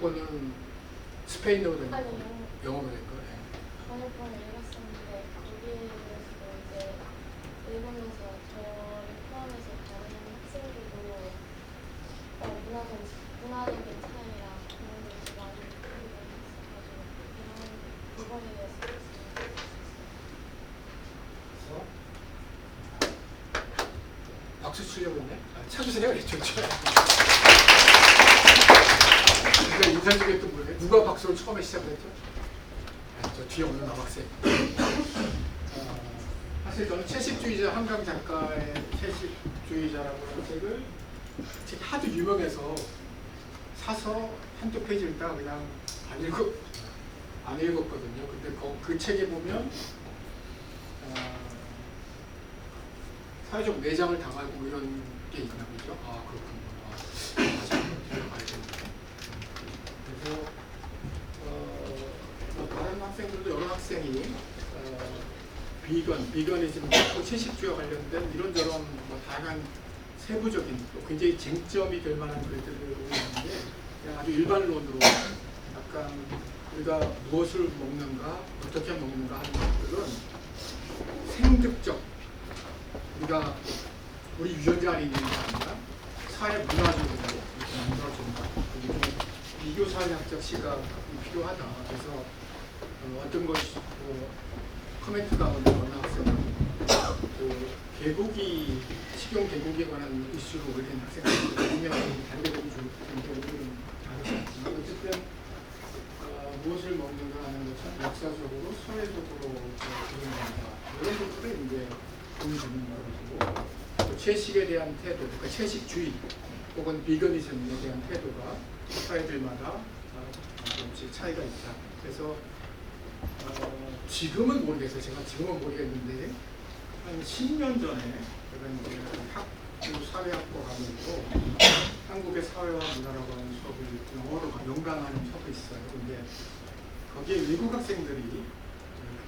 거는 스페인어로 된 아니, 거, 영어로 된 거. 번역본을 읽었었는데 거기에서 이제 읽으면서 저를 포함해서 다른 학생들도 문화적인 차이랑 그런 게 많이 느끼고 있어가지고 그거에 대해서 박수 치려고 했네. 쳐주세요. 좋죠. 그러니까 인상적이었던 분이 누가 박수를 처음에 시작했죠? 저 뒤에 오는 남학생. 사실 저는 채식주의자 한강 작가의 채식주의자라고 하는 책이 하도 유명해서 사서 한두 페이지 읽다가 그냥 안 읽었거든요. 근데 그 책에 보면 사회적 내장을 당하고 이런 게 있나 보죠. 아, 그렇군요. 다시 한번 들어가야겠네요. 그래서 다른 학생들도 여러 학생이 비건이즘, 채식주의와 관련된 이런저런 다양한 세부적인 또 굉장히 쟁점이 될 만한 글들을 올렸는데 그냥 아주 일반론으로 약간 우리가 무엇을 먹는가, 어떻게 먹는가 하는 것들은 생득적 우리가 우리 유전자 안에 있는 게 아니라 사회 문화적으로 만들어진다. 비교 사회학적 시각이 필요하다. 그래서 어떤 것이 코멘트 가운데 어느 학생은 식용 개고기에 관한 이슈로 올린 학생들이 분명히 단계적인 경우는 다르지만 어쨌든 무엇을 먹는가 하는 것은 역사적으로 사회적으로 드러난다. 이런 것들을 이제 보여주는 것이고 또 채식에 대한 태도, 그러니까 채식주의 혹은 비건이즘에 대한 태도가 사회들마다 조금씩 차이가 있다. 그래서 지금은 모르겠어요. 제가 지금은 모르겠는데 한 10년 전에 제가 이제 학부 사회학과 과목으로 한국의 사회와 문화라고 하는 수업을 영어로 연강하는 수업이 있어요. 근데 거기에 외국 학생들이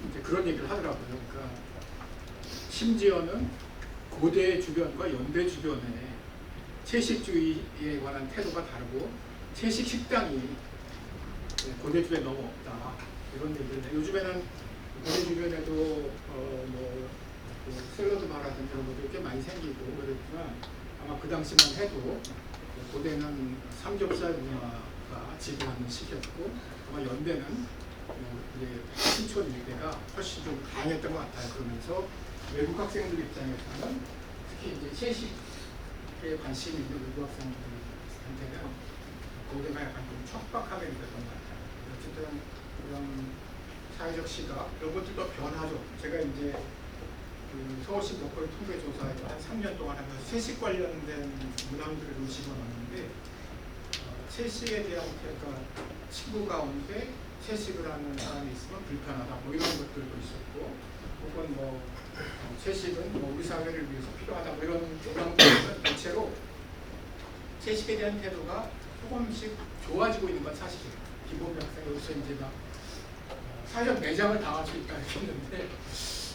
이제 그런 얘기를 하더라고요. 그러니까 심지어는 고대 주변과 연대 주변에 채식주의에 관한 태도가 다르고 채식 식당이 고대 주변에 너무 없다. 이런 얘기를 해요. 요즘에는 고대 주변에도 샐러드 바라든지 이런 것들이 꽤 많이 생기고 그랬지만 아마 그 당시만 해도 고대는 삼겹살 문화가 지배하는 시기였고 아마 연대는 이제 신촌 일대가 훨씬 좀 다양했던 것 같아요. 그러면서 외국 학생들 입장에서는 특히 이제 채식에 관심이 있는 외국 학생들한테는 고대가 약간 좀 척박하게 느꼈던 것 같아요. 어쨌든 그런 사회적 시각 이런 것들도 변하죠. 제가 이제 서울시 먹거리 통계조사에 한 3년 동안 하면서 채식 관련된 문항들을 집어넣었는데 채식에 대한 그러니까 친구 가운데 채식을 하는 사람이 있으면 불편하다 뭐 이런 것들도 있었고 혹은 채식은 우리 사회를 위해서 필요하다 뭐 이런 문항들은 대체로 채식에 대한 태도가 조금씩 좋아지고 있는 건 사실이에요. 기본 학생으로서 이제 막 사회적 매장을 당할 수 있다 했는데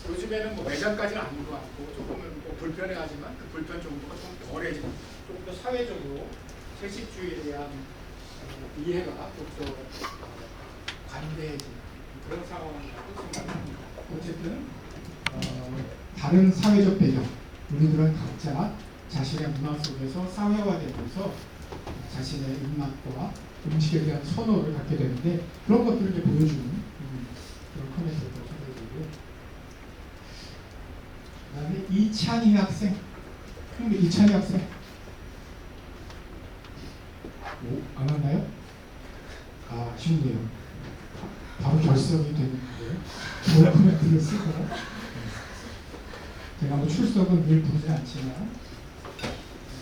요즘에는 매장까지는 아닌 것 같고 조금은 불편해하지만 그 불편 정도가 좀 덜해지는 조금 더 사회적으로 채식주의에 대한 이해가 좀 더 관대해지는 그런 상황이라고 생각합니다. 어쨌든 다른 사회적 배경 우리들은 각자 자신의 문화 속에서 사회화되면서 자신의 입맛과 음식에 대한 선호를 갖게 되는데 그런 것들을 이제 보여주는 그런 코멘트를 전해드리고요. 그 다음에 이찬희 학생. 이찬희 학생. 안 왔나요? 아, 아쉽네요. 바로 결석이 되는데 좋은 코멘트를 쓰고 제가 출석은 늘 부르지 않지만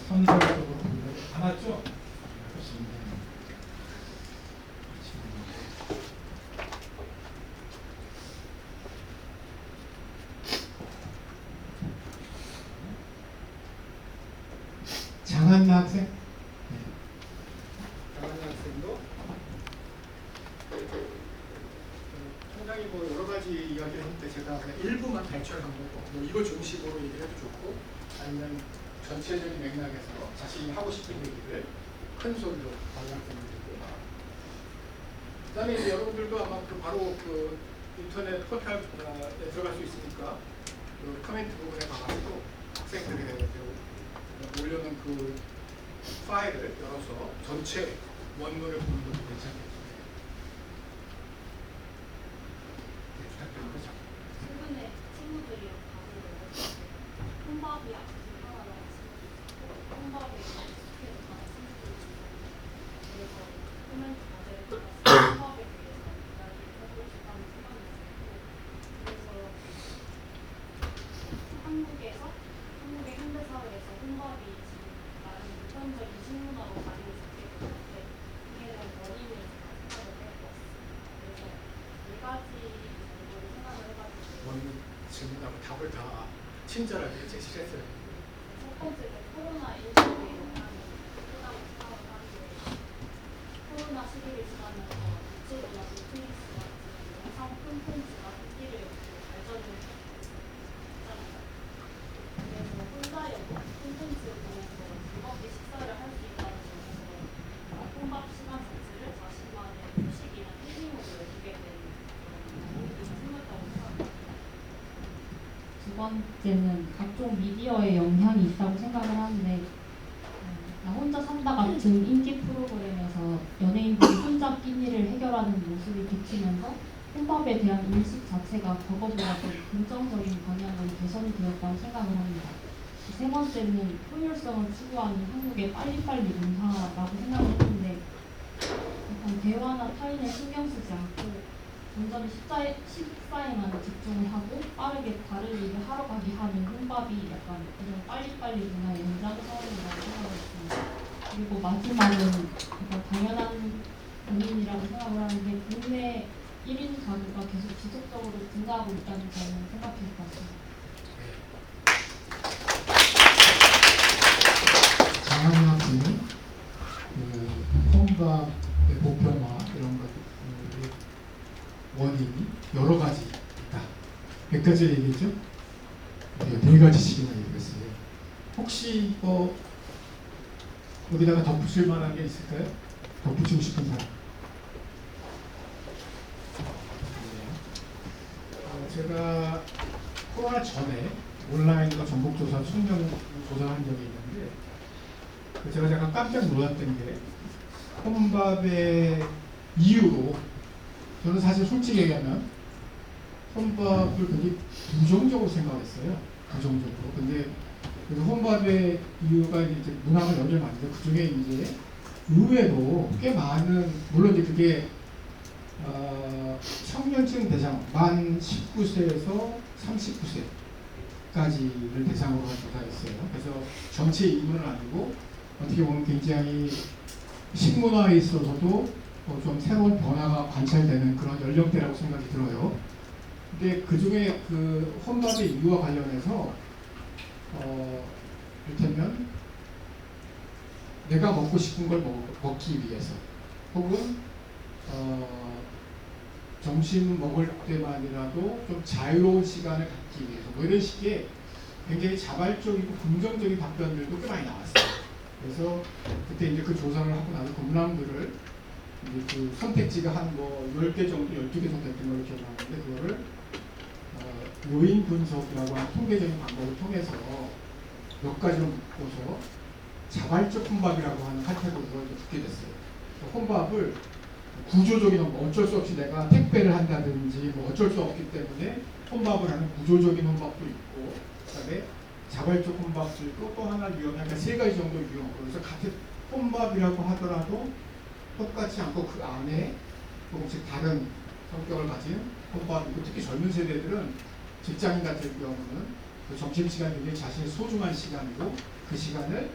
선서적으로 부르고 안 왔죠? 그렇습니다. 장한나 학생. 장한나 학생도 상당히 여러 가지 이야기를 했는데 제가 그냥 일부만 발췌한 거고 이거 중심으로 얘기해도 좋고 아니면 전체적인 맥락에서 자신이 하고 싶은 얘기를 큰 소리로 다른 학생들에게 그다음에 이제 여러분들도 아마 그 바로 그 인터넷 포털에 들어갈 수 있으니까 그 커멘트 부분에 가가지고 학생들의 그 올려놓은 그 파일을 열어서 전체 원문을 보는 것도 괜찮겠죠. 네, 부탁드립니다. 최근에 친구들이랑 밥을 먹었을 때 혼밥이 하나라고 혼밥에 익숙해서 가는 친구들이 있어요. 그래서 코멘트 과제를 받아서 혼밥에 대해서 이야기를 해보고 싶다는 생각이 들었고, 그래서 한국의 현대사회에서 혼밥이 지금 나름 보편적인 식문화로 자리를 잡게 되는데 이에 대한 원인을 제가 생각을 해보았습니다. 그래서 네 가지 정도를 생각을 해가지고 원문 질문하고 답을 다 친절하게 제시를 했어요. 첫 번째가 코로나19의 영향이 크다고 생각을 하는데, 코로나 시기를 지나면서 유튜브나 넷플릭스 같은 영상 콘텐츠가 인기를 얻고 발전을 했잖아요. 그래서 혼자여도 콘텐츠를 보면서 즐겁게 식사를 할 수 있다는 점에서 혼밥 시간 자체를 자신만의 휴식이나 힐링으로 여기게 된 그런 의미가 생겼다고 생각합니다. 두 번째는 각종 미디어의 영향이 있다고 생각을 하는데, 나 혼자 산다 같은 인기 프로그램에서 연예인들이 혼자 끼니를 해결하는 모습이 비치면서 혼밥에 대한 인식 자체가 과거보다 좀 긍정적인 방향으로 개선이 되었다고 생각을 합니다. 세 번째는 효율성을 추구하는 한국의 빨리빨리 문화라고 생각을 했는데, 약간 대화나 타인을 신경 쓰지 않고 온전히 식사에만 집중을 하고 빠르게 다른 일을 하러 가게 하는 혼밥이 약간 이런 빨리빨리 문화의 연장선이라고 생각을 했습니다. 그리고 마지막은 약간 당연한 고민이라고 생각을 하는데, 국내 1인 가구가 계속 지속적으로 증가하고 있다는 점을 생각해 봤습니다. 장학금 학생은 그 혼밥의 보편화 이런 것 원인이 여러 가지 있다. 몇 가지 얘기했죠? 네 가지씩이나 얘기했어요. 혹시 여기다가 덧붙일 만한 게 있을까요? 덧붙이고 싶은 사람? 네. 제가 코로나 전에 온라인과 전국조사 청년 조사한 적이 있는데, 제가 잠깐 깜짝 놀랐던 게 혼밥의 이유로, 저는 사실 솔직히 얘기하면 혼밥을 굉장히 부정적으로 생각했어요. 부정적으로. 근데 그래서 혼밥의 이유가 이제 문화가 연결 많은데, 그 중에 이제 의외로 꽤 많은, 물론 이제 그게 청년층 대상 만 19세에서 39세까지를 대상으로 한 조사였어요. 그래서 전체 인구는 아니고 어떻게 보면 굉장히 식문화에 있어서도 좀 새로운 변화가 관찰되는 그런 연령대라고 생각이 들어요. 근데 그 중에 그 혼밥의 이유와 관련해서 이를테면 내가 먹고 싶은 걸 먹기 위해서, 혹은 점심 먹을 때만이라도 좀 자유로운 시간을 갖기 위해서, 뭐 이런 식의 굉장히 자발적이고 긍정적인 답변들도 꽤 많이 나왔어요. 그래서 그때 이제 그 조사를 하고 나서 공람들을 이제 그 선택지가 한 10개 정도, 12개 정도 됐던 걸로 기억하는데, 그거를 요인 분석이라고 하는 통계적인 방법을 통해서 몇 가지로 묶어서 자발적 혼밥이라고 하는 카테고리로 붙게 됐어요. 혼밥을 구조적인 혼밥, 어쩔 수 없이 내가 택배를 한다든지 뭐 어쩔 수 없기 때문에 혼밥을 하는 구조적인 혼밥도 있고, 그다음에 자발적 혼밥도 있고, 또 하나 유형이 세 가지 정도 유형. 그래서 같은 혼밥이라고 하더라도 똑같지 않고 그 안에 조금씩 다른 성격을 가진 혼밥이고, 특히 젊은 세대들은 직장인 같은 경우는 그 점심시간이 굉장히 자신의 소중한 시간이고, 그 시간을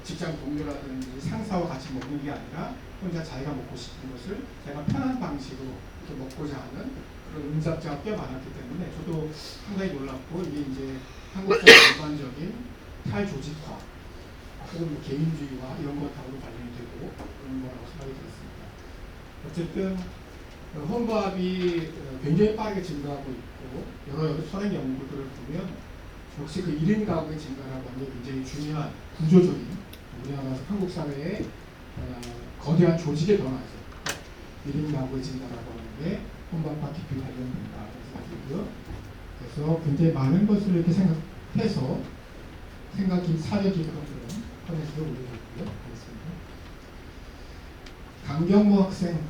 직장 동료라든지 상사와 같이 먹는 게 아니라 혼자 자기가 먹고 싶은 것을 내가 편한 방식으로 이렇게 먹고자 하는 그런 응답자가 꽤 많았기 때문에 저도 상당히 놀랐고, 이게 이제 한국 사회 전반적인 탈조직화 혹은 뭐 개인주의와 이런 것하고도 관련이 되고 그런 거라고 생각이 들었습니다. 어쨌든 혼밥이 굉장히 빠르게 증가하고 있고, 여러 선행 연구들을 보면 역시 그 1인 가구의 증가라고 하는 게 굉장히 중요한 구조적인 우리나라 한국 사회의 거대한 조직의 변화죠. 1인 가구의 증가라고 하는 게 혼밥과 깊이 관련된다 생각이고요. 그래서 굉장히 많은 것을 이렇게 생각해서 생각이 사려지는 그런 컨텐츠를 올려줬고요. 그렇습니다. 강경모 학생,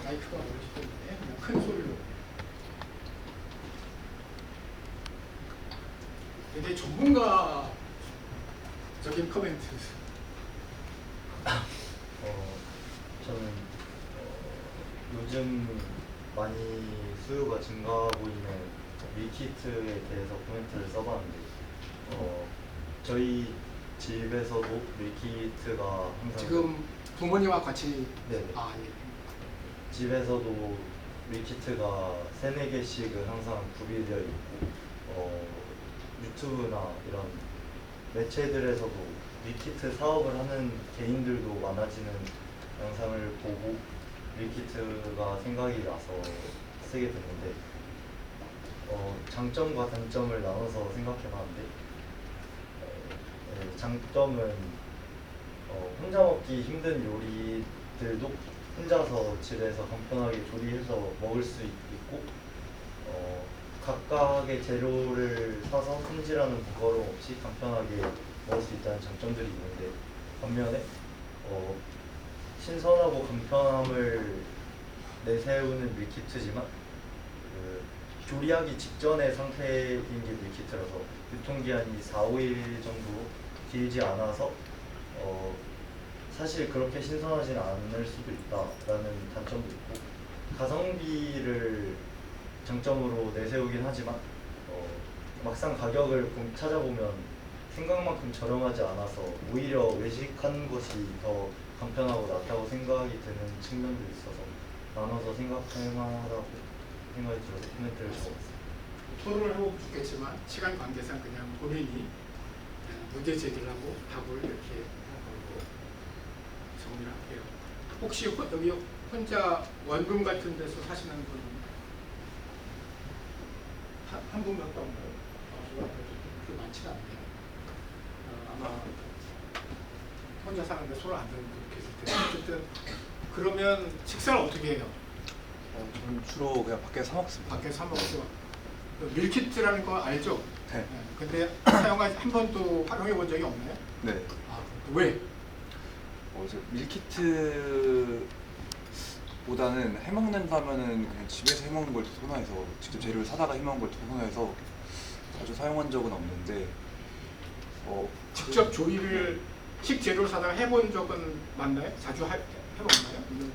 마이크가 멀기 때문에 그냥 큰 소리로. 굉장히 전문가적인 코멘트. 저는 요즘 많이 수요가 증가하고 있는 밀키트에 대해서 코멘트를 써봤는데 저희 집에서도 밀키트가 항상 지금 부모님과 같이. 네. 아, 예. 집에서도 밀키트가 3-4개씩은 항상 구비되어 있고 유튜브나 이런 매체들에서도 밀키트 사업을 하는 개인들도 많아지는 영상을 보고 밀키트가 생각이 나서 쓰게 됐는데 장점과 단점을 나눠서 생각해봤는데 장점은 혼자 먹기 힘든 요리들도 혼자서 집에서 간편하게 조리해서 먹을 수 있고 각각의 재료를 사서 손질하는 번거로움 없이 간편하게 먹을 수 있다는 장점들이 있는데 반면에 신선하고 간편함을 내세우는 밀키트지만 조리하기 직전의 상태인 게 밀키트라서 유통기한이 4-5일 정도 길지 않아서 사실 그렇게 신선하진 않을 수도 있다라는 단점도 있고 가성비를 장점으로 내세우긴 하지만 막상 가격을 찾아보면 생각만큼 저렴하지 않아서 오히려 외식하는 것이 더 간편하고 낫다고 생각이 드는 측면도 있어서 나눠서 생각할 만하다고 생각이 들어서 코멘트를 적었습니다. 토론을 하고 싶겠지만 시간 관계상 그냥 본인이 문제 제기를 하고 답을 이렇게 하고 정리를 할게요. 혹시 여기 혼자 원룸 같은 데서 사시는 분 한 분밖에 없나요? 그렇게 많지가 않네요. 아마 혼자 사는데 손을 안 드는 분 계실 텐데 어쨌든 그러면 식사를 어떻게 해요? 저는 주로 그냥 밖에서 사 먹습니다. 밖에서 사 먹죠. 밀키트라는 거 알죠? 네. 근데 사용한 한 번도 활용해 본 적이 없나요? 네. 아, 왜? 밀키트보다는 해먹는다면은 그냥 집에서 해먹는 걸 더 선호해서 직접 재료를 사다가 해먹는 걸 더 선호해서 자주 사용한 적은 없는데 직접 조리를 식재료를 사다가 해본 적은 맞나요? 자주 해먹나요?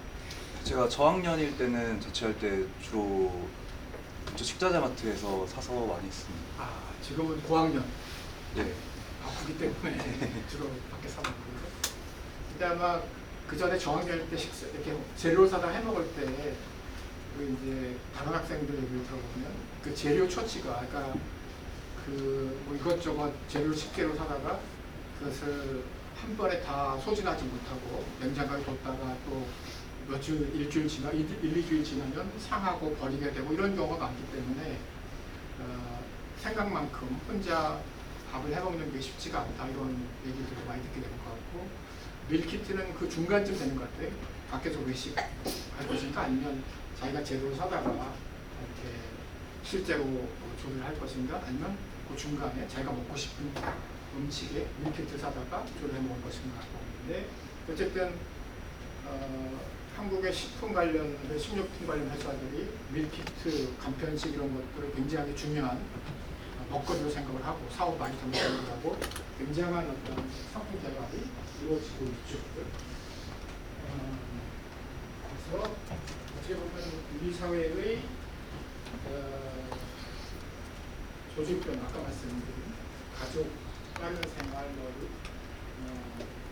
제가 저학년일 때는 자취할 때 주로 근처 식자재마트에서 사서 많이 했습니다. 아, 지금은 고학년 네. 바쁘기 때문에 주로 밖에 사 먹고. 근데 아마 그 전에 저학년일 때 이렇게 재료를 사다 해먹을 때 그 이제 다른 학생들 얘기를 들어보면 그 재료 처치가 그러니까 그 뭐 이것저것 식재료 사다가 그것을 한 번에 다 소진하지 못하고 냉장고에 뒀다가 또 일주일 지나 2주일 지나면 상하고 버리게 되고 이런 경우가 많기 때문에 생각만큼 혼자 밥을 해먹는 게 쉽지가 않다 이런 얘기들을 많이 듣게 되는 것 같고 밀키트는 그 중간쯤 되는 것 같아요. 밖에서 외식할 것인가 아니면 자기가 재료를 사다가 이렇게 실제로 조리를 할 것인가 아니면 그 중간에 자기가 먹고 싶은 음식에 밀키트 사다가 조리해 먹을 것인가 하고 있는데 어쨌든 한국의 식품 관련, 식료품 관련 회사들이 밀키트, 간편식 이런 것들을 굉장히 중요한 먹거리로 생각을 하고 사업 많이 생각을 하고 굉장한 어떤 상품 개발이 이루어지고 있죠. 그래서 어떻게 보면 우리 사회의 조직변, 아까 말씀드린 가족, 빠른 생활,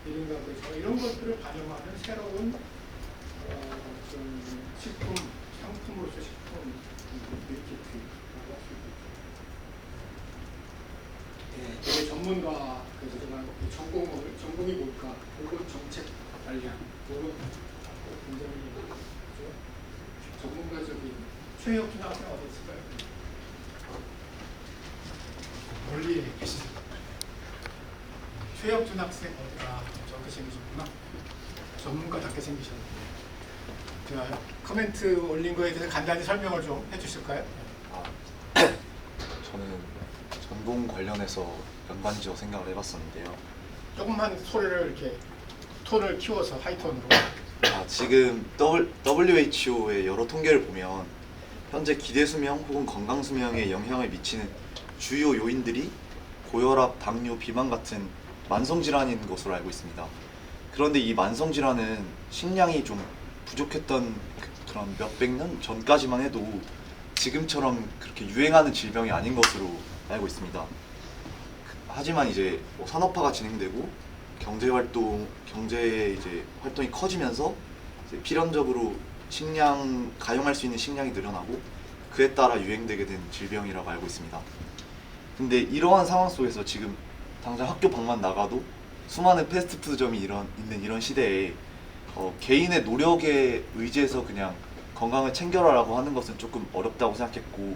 1인 가구에서 이런 것들을 반영하는 새로운 좀 식품, 상품으로서 식품 밀키트라고 할 수 있겠죠. 되게 전문가, 전공이 뭘까? 보건 정책 관련, 그런 굉장히 전문가적인 최혁준 학생 어디 있을까요? 멀리 계시죠. 최혁준 학생 어디가 저 계시는구나. 전문가답게 생기셨는데. 자, 코멘트 올린 거에 대해서 간단히 설명을 좀 해주실까요? 아, 저는 전공 관련해서 연관지어 생각을 해봤었는데요. 조금만 소리를 이렇게 톤을 키워서 하이톤으로. 지금 WHO의 여러 통계를 보면 현재 기대 수명 혹은 건강 수명에 영향을 미치는 주요 요인들이 고혈압, 당뇨, 비만 같은 만성 질환인 것으로 알고 있습니다. 그런데 이 만성 질환은 식량이 좀 부족했던 그런 몇백 년 전까지만 해도 지금처럼 그렇게 유행하는 질병이 아닌 것으로 알고 있습니다. 하지만 이제 산업화가 진행되고 경제 활동이 커지면서 이제 필연적으로 가용할 수 있는 식량이 늘어나고 그에 따라 유행되게 된 질병이라고 알고 있습니다. 근데 이러한 상황 속에서 지금 당장 학교 밖만 나가도 수많은 패스트푸드점이 있는 이런 시대에 개인의 노력에 의지해서 그냥 건강을 챙겨라라고 하는 것은 조금 어렵다고 생각했고,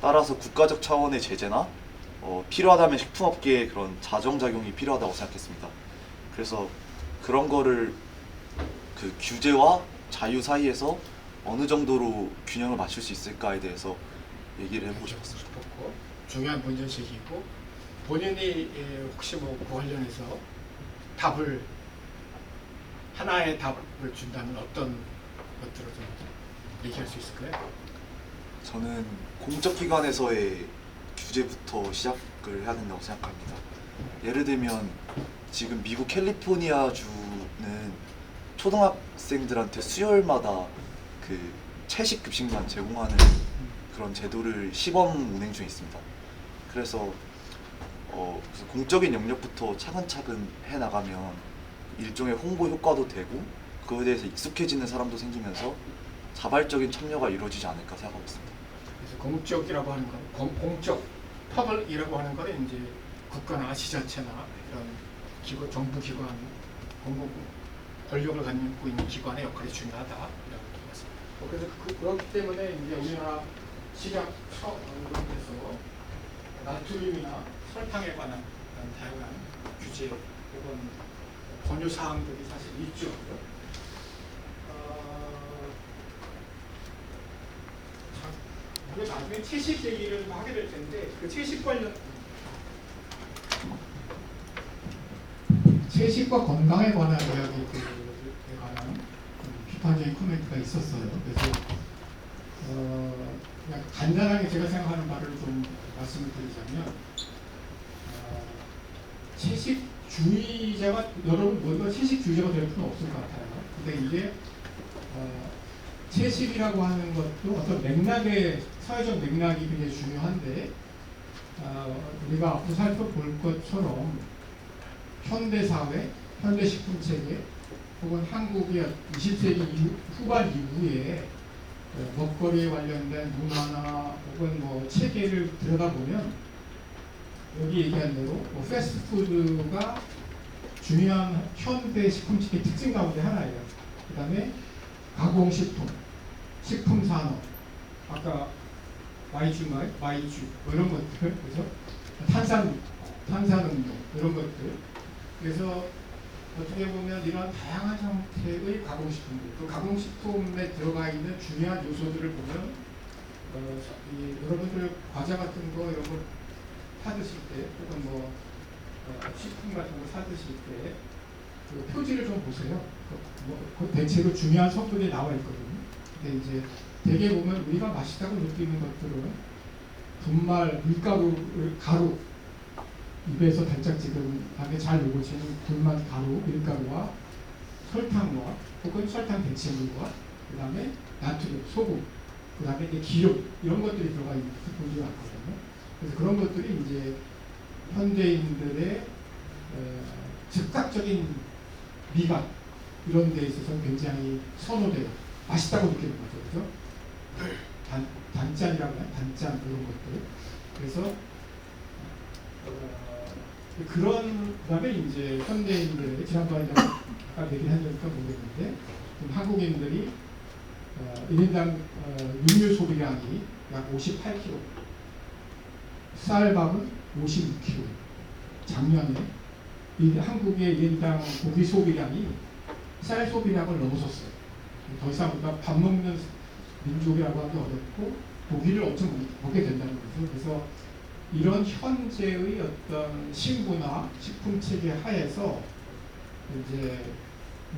따라서 국가적 차원의 제재나 필요하다면 식품업계의 그런 자정작용이 필요하다고 생각했습니다. 그래서 그런 거를 그 규제와 자유 사이에서 어느 정도로 균형을 맞출 수 있을까에 대해서 얘기를 해보고 싶었습니다. 중요한 문제식이고, 본인이 혹시 뭐 그 관련해서 하나의 답을 준다면 어떤 것들을 좀 얘기할 수 있을까요? 저는 공적 기관에서의 규제부터 시작을 해야 된다고 생각합니다. 예를 들면 지금 미국 캘리포니아 주는 초등학생들한테 수요일마다 그 채식 급식만 제공하는 그런 제도를 시범 운행 중에 있습니다. 그래서 공적인 영역부터 차근차근 해나가면 일종의 홍보 효과도 되고 그거에 대해서 익숙해지는 사람도 생기면서 자발적인 참여가 이루어지지 않을까 생각하고 있습니다. 그래서 공적이라고 하는 건, 공적, 퍼블이라고 하는 거는 이제 국가나 지자체나 이런 정부 기관, 공공 권력을 갖고 있는 기관의 역할이 중요하다 이라고 얘기했습니다. 그래서 그렇기 때문에 이제 우리나라 식약 처에서 나트륨이나 설탕에 관한 다양한 규제 혹은 권유 사항들이 사실 있죠. 우리 나중에 채식 얘기를 좀 하게 될 텐데, 그 채식 관련 채식과 건강에 관한 이야기에 관한 비판적인 코멘트가 있었어요. 그래서 그냥 간단하게 제가 생각하는 바를 좀 말씀을 드리자면, 채식주의자가 여러분 모두가 채식주의자가 될 필요는 없을 것 같아요. 근데 이제 채식이라고 하는 것도 어떤 맥락의 사회적 맥락이 굉장히 중요한데, 우리가 앞으로 살펴볼 것처럼 현대 사회, 현대 식품 체계 혹은 한국의 20세기 후반 이후에 먹거리에 관련된 문화나 혹은 뭐 체계를 들여다보면 여기 얘기한 대로 뭐 패스트푸드가 중요한 현대 식품 체계 특징 가운데 하나예요. 그 다음에 가공식품, 식품산업, 아까 마이쮸 뭐 이런 것들, 그죠? 탄산음료 이런 것들. 그래서 어떻게 보면 이런 다양한 형태의 가공식품들, 그 가공식품에 들어가 있는 중요한 요소들을 보면 여러분들 과자 같은 거 이런 거 사드실 때 혹은 뭐 식품 같은 거 사드실 때 그 표지를 좀 보세요. 그 대체로 중요한 성분이 나와 있거든요. 근데 이제 대개 보면 우리가 맛있다고 느끼는 것들은 분말, 밀가루, 가루, 입에서 달짝지근하게 잘 녹아지는 분말 가루, 밀가루와 설탕과 혹은 설탕 대체물과 그 다음에 나트륨, 소금, 그 다음에 이제 기름 이런 것들이 들어가 있는 분들이 많거든요. 그래서 그런 것들이 이제 현대인들의 즉각적인 미각 이런 데 있어서 굉장히 선호되고 맛있다고 느끼는 거죠. 그죠? 단짠이라고 해요. 단짠 이런 것들. 그래서 그런 그다음에 이제 현대인들의 지난번에 아까 얘기한 적일까 모르겠는데 한국인들이 1인당 육류 소비량이 약 58kg, 쌀밥은 56kg. 작년에 한국의 1인당 고기 소비량이 쌀 소비량을 넘어섰어요. 더 이상 우리가 밥 먹는 민족이라고 하기 어렵고 고기를 엄청 먹게 된다는 거죠. 그래서 이런 현재의 어떤 신분화 식품 체계 하에서 이제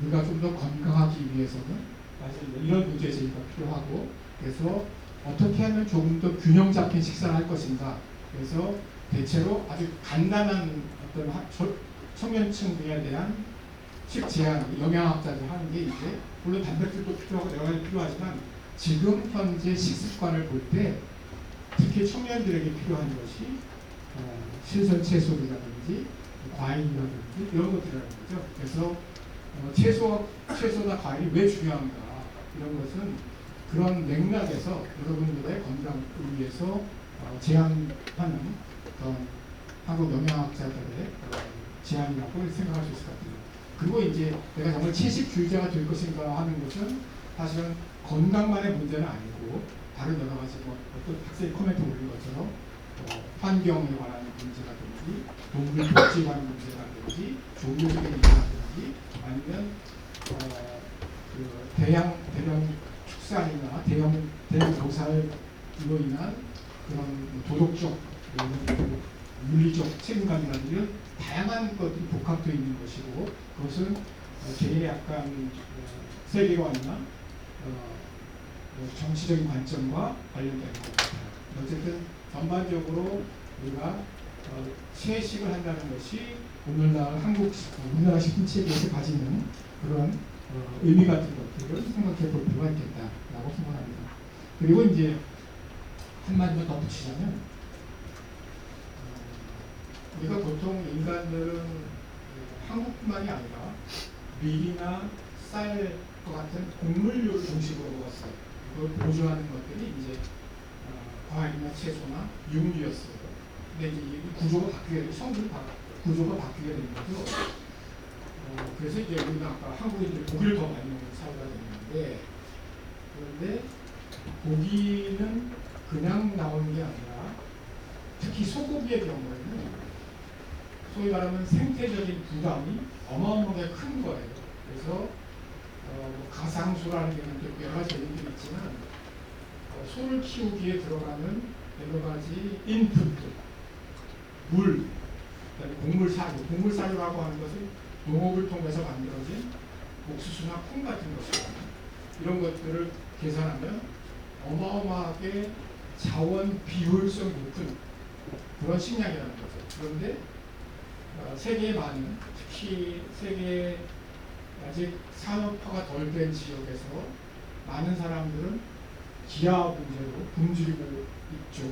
우리가 좀 더 건강하기 위해서는 사실 이런 문제 제기가 필요하고, 그래서 어떻게 하면 조금 더 균형 잡힌 식사를 할 것인가. 그래서 대체로 아주 간단한 어떤 청년층에 대한 식제한 영양학자들이 하는 게 이제 물론 단백질도 필요하고 여러 가지 필요하지만 지금 현재 식습관을 볼 때 특히 청년들에게 필요한 것이 신선 채소라든지 과일이라든지 이런 것들이라는 거죠. 그래서 채소나 과일이 왜 중요한가, 이런 것은 그런 맥락에서 여러분들의 건강을 위해서 제안하는 그런 한국 영양학자들의 제안이라고 생각할 수 있을 것 같아요. 그리고 이제 내가 정말 채식주의자가 될 것인가 하는 것은 사실은 건강만의 문제는 아니고 다른 여러 가지 어떤 학생이 코멘트 올린 것처럼 환경에 관한 문제라든지 동물 복지에 관한 문제라든지 종교적인 문제라든지 아니면 그 대량 축산이나 대형 도살로 인한 그런 도덕적, 물리적 책임감이라든지 이런 다양한 것들이 복합되어 있는 것이고, 그것은 개인의 약간 세계관이나 정치적인 관점과 관련된 것 같아요. 어쨌든 전반적으로 우리가 채식을 한다는 것이 우리나라 식품 체계에서 가지는 그런 의미 같은 것들을 생각해 볼 필요가 있겠다라고 생각합니다. 그리고 이제 한마디만 덧붙이자면 우리가 보통 인간들은 한국뿐만이 아니라 밀이나 쌀과 같은 곡물류를 중심으로 먹었어요. 그걸 보조하는 것들이 이제 과일이나 채소나 육류였어요. 근데 이제 이 구조가 구조가 바뀌게 된 거죠. 그래서 이제 우리가 아까 한국인들이 고기를 더 많이 먹는 사회가 됐는데, 그런데 고기는 그냥 나오는 게 아니라 특히 소고기의 경우에는 소위 말하면 생태적인 부담이 어마어마하게 큰 거예요. 그래서 가상수라는 개념도 있고 여러 가지 개념들이 있지만 소를 키우기에 들어가는 여러 가지 인풋들, 물, 그다음에 곡물 사료라고 하는 것은 농업을 통해서 만들어진 옥수수나 콩 같은 것이거든요. 이런 것들을 계산하면 어마어마하게 자원 비효율성 높은 그런 식량이라는 거죠. 그런데 세계에 많은, 특히 세계 아직 산업화가 덜 된 지역에서 많은 사람들은 기아 문제로 굶주리고 있죠.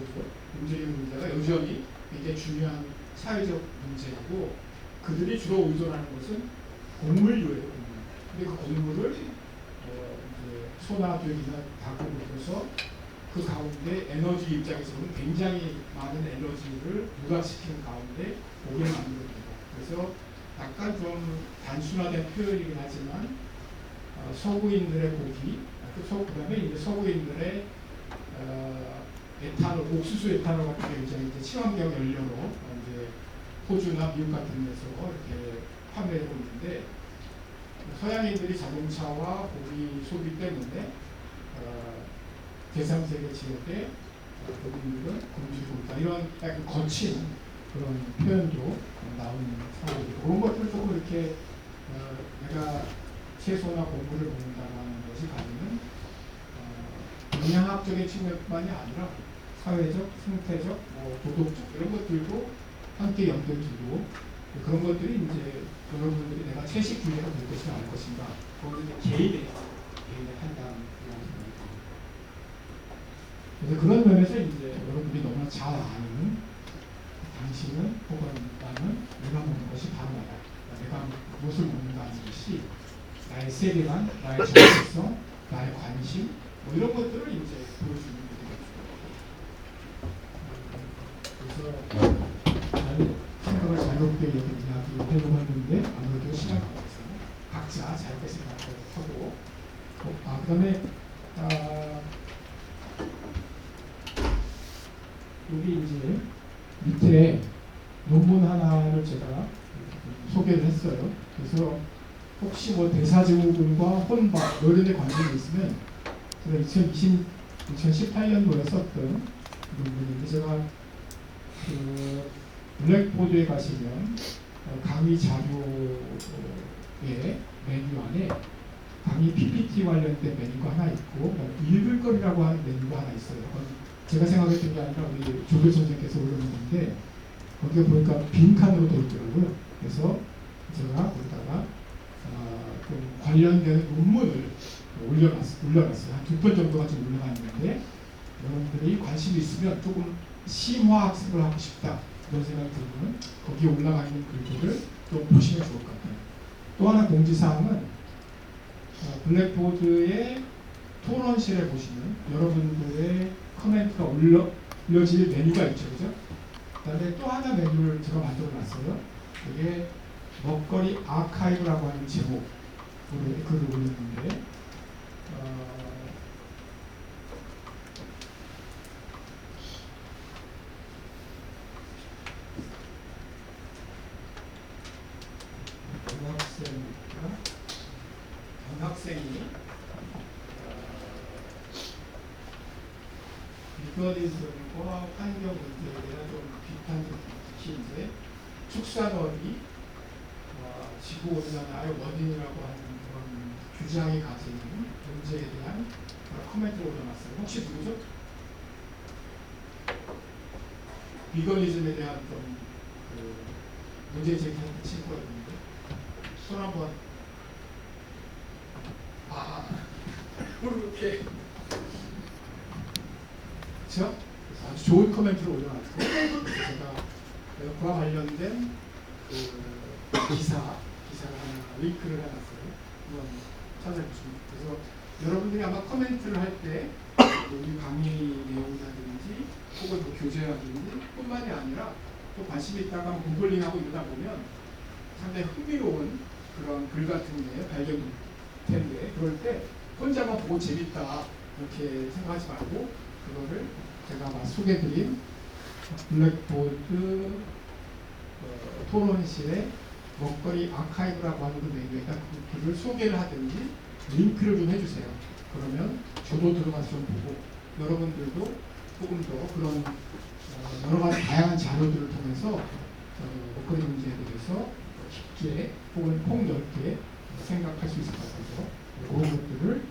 굶주리는 문제가 여전히 굉장히 중요한 사회적 문제이고, 그들이 주로 의존하는 것은 곡물류예요. 근데 그 곡물을 이제 소나 돼지나 닭을 먹여서 그 가운데 에너지 입장에서는 굉장히 많은 에너지를 부각시키는 가운데 고기를 만들어줍니다. 그래서 약간 좀 단순화된 표현이긴 하지만 서구인들의 고기, 그다음에 이제 서구인들의 에탄올, 옥수수 에탄올 같은 게 이제 친환경 연료로 이제 호주나 미국 같은 데서 이렇게 판매하고 있는데, 서양인들이 자동차와 고기 소비 때문에 제3세계 지역에 고기들은 굶주리고 있다. 이런 약간 거친 그런 표현도 나오는 상황이고, 그런 것들을 조금 이렇게 내가 채소나 곡물을 먹는다는 것이 가지는 영양학적인 측면뿐만이 아니라 사회적, 생태적, 도덕적 이런 것들도 함께 연결 두고, 그런 것들이 이제 여러분들이 내가 채식주의자가 될 것인가 알 것인가, 그거는 이제 개인의 판단이라고 생각합니다. 그래서 그런 면에서 이제 여러분들이 너무나 잘 아는, 당신은 혹은 나는 내가 먹는 것이 바로 나다, 내가 무엇을 먹는다는 것이 나의 세계관, 나의 정체성, 나의 관심, 이런 것들을 이제 보여주는 게 되겠죠. 그래서 나는 생각을 자유롭게 이야기 해보았는데 아무래도 시간 관계상 각자 자유롭게 생각하고, 그다음에 여기 이제 밑에 논문 하나를 제가 소개를 했어요. 그래서 혹시 뭐 대사증후군과 혼밥 뭐 이런 데 관심이 있으면 제가 2018년도에 썼던 논문인데 제가 그 블랙보드에 가시면 강의 자료의 메뉴 안에 강의 PPT 관련된 메뉴가 하나 있고 읽을 거리라고 하는 메뉴가 하나 있어요. 그건 제가 생각했던 게 아니라 우리 조교 선생님께서 올려놓는데 거기에 보니까 빈칸으로 되어 있더라고요. 그래서 제가 거기다가 좀 관련된 논문을 올려놨어요. 한 2번 정도가 지금 올라갔는데 여러분들이 관심이 있으면 조금 심화 학습을 하고 싶다 이런 생각이 들면 거기에 올라가 있는 글들을 좀 보시면 좋을 것 같아요. 또 하나 공지사항은 블랙보드의 토론실에 보시면 여러분들의 코멘트가 올려질 메뉴가 있죠. 그죠? 그 다음에 또 하나 메뉴를 제가 만들어 놨어요. 이게 먹거리 아카이브라고 하는 제목으로 글을 올렸는데 학생이 비거리즘과 환경 문제에 대한 좀 비판적 특히 이제 축산업이 지구 온난화의 원인이라고 하는 그런 주장이 가지는 문제에 대한 코멘트를 올려놨어요. 혹시 누구죠? 비거리즘에 대한 좀 문제 제기하는 친구가 있는데 손 한번. 이렇게 그렇죠? 아주 좋은 코멘트를 올려놨고 제가 그와 관련된 그 기사를 하나 링크를 해놨어요. 한번 찾아보시면. 그래서 여러분들이 아마 코멘트를 할 때 우리 강의 내용이라든지 혹은 뭐 교재라든지 뿐만이 아니라 또 관심이 있다가 구글링하고 이러다 보면 상당히 흥미로운 그런 글 같은 게 발견될 텐데 그럴 때 혼자만 보고 재밌다 이렇게 생각하지 말고 그거를 제가 아마 소개드린 블랙보드 토론실의 먹거리 아카이브라고 하는 그 메뉴에다 그 글을 소개를 하든지 링크를 좀 해주세요. 그러면 저도 들어가서 좀 보고 여러분들도 조금 더 그런 여러 가지 다양한 자료들을 통해서 먹거리 문제에 대해서 깊게 혹은 폭넓게 생각할 수 있을 것 같아서 그런 것들을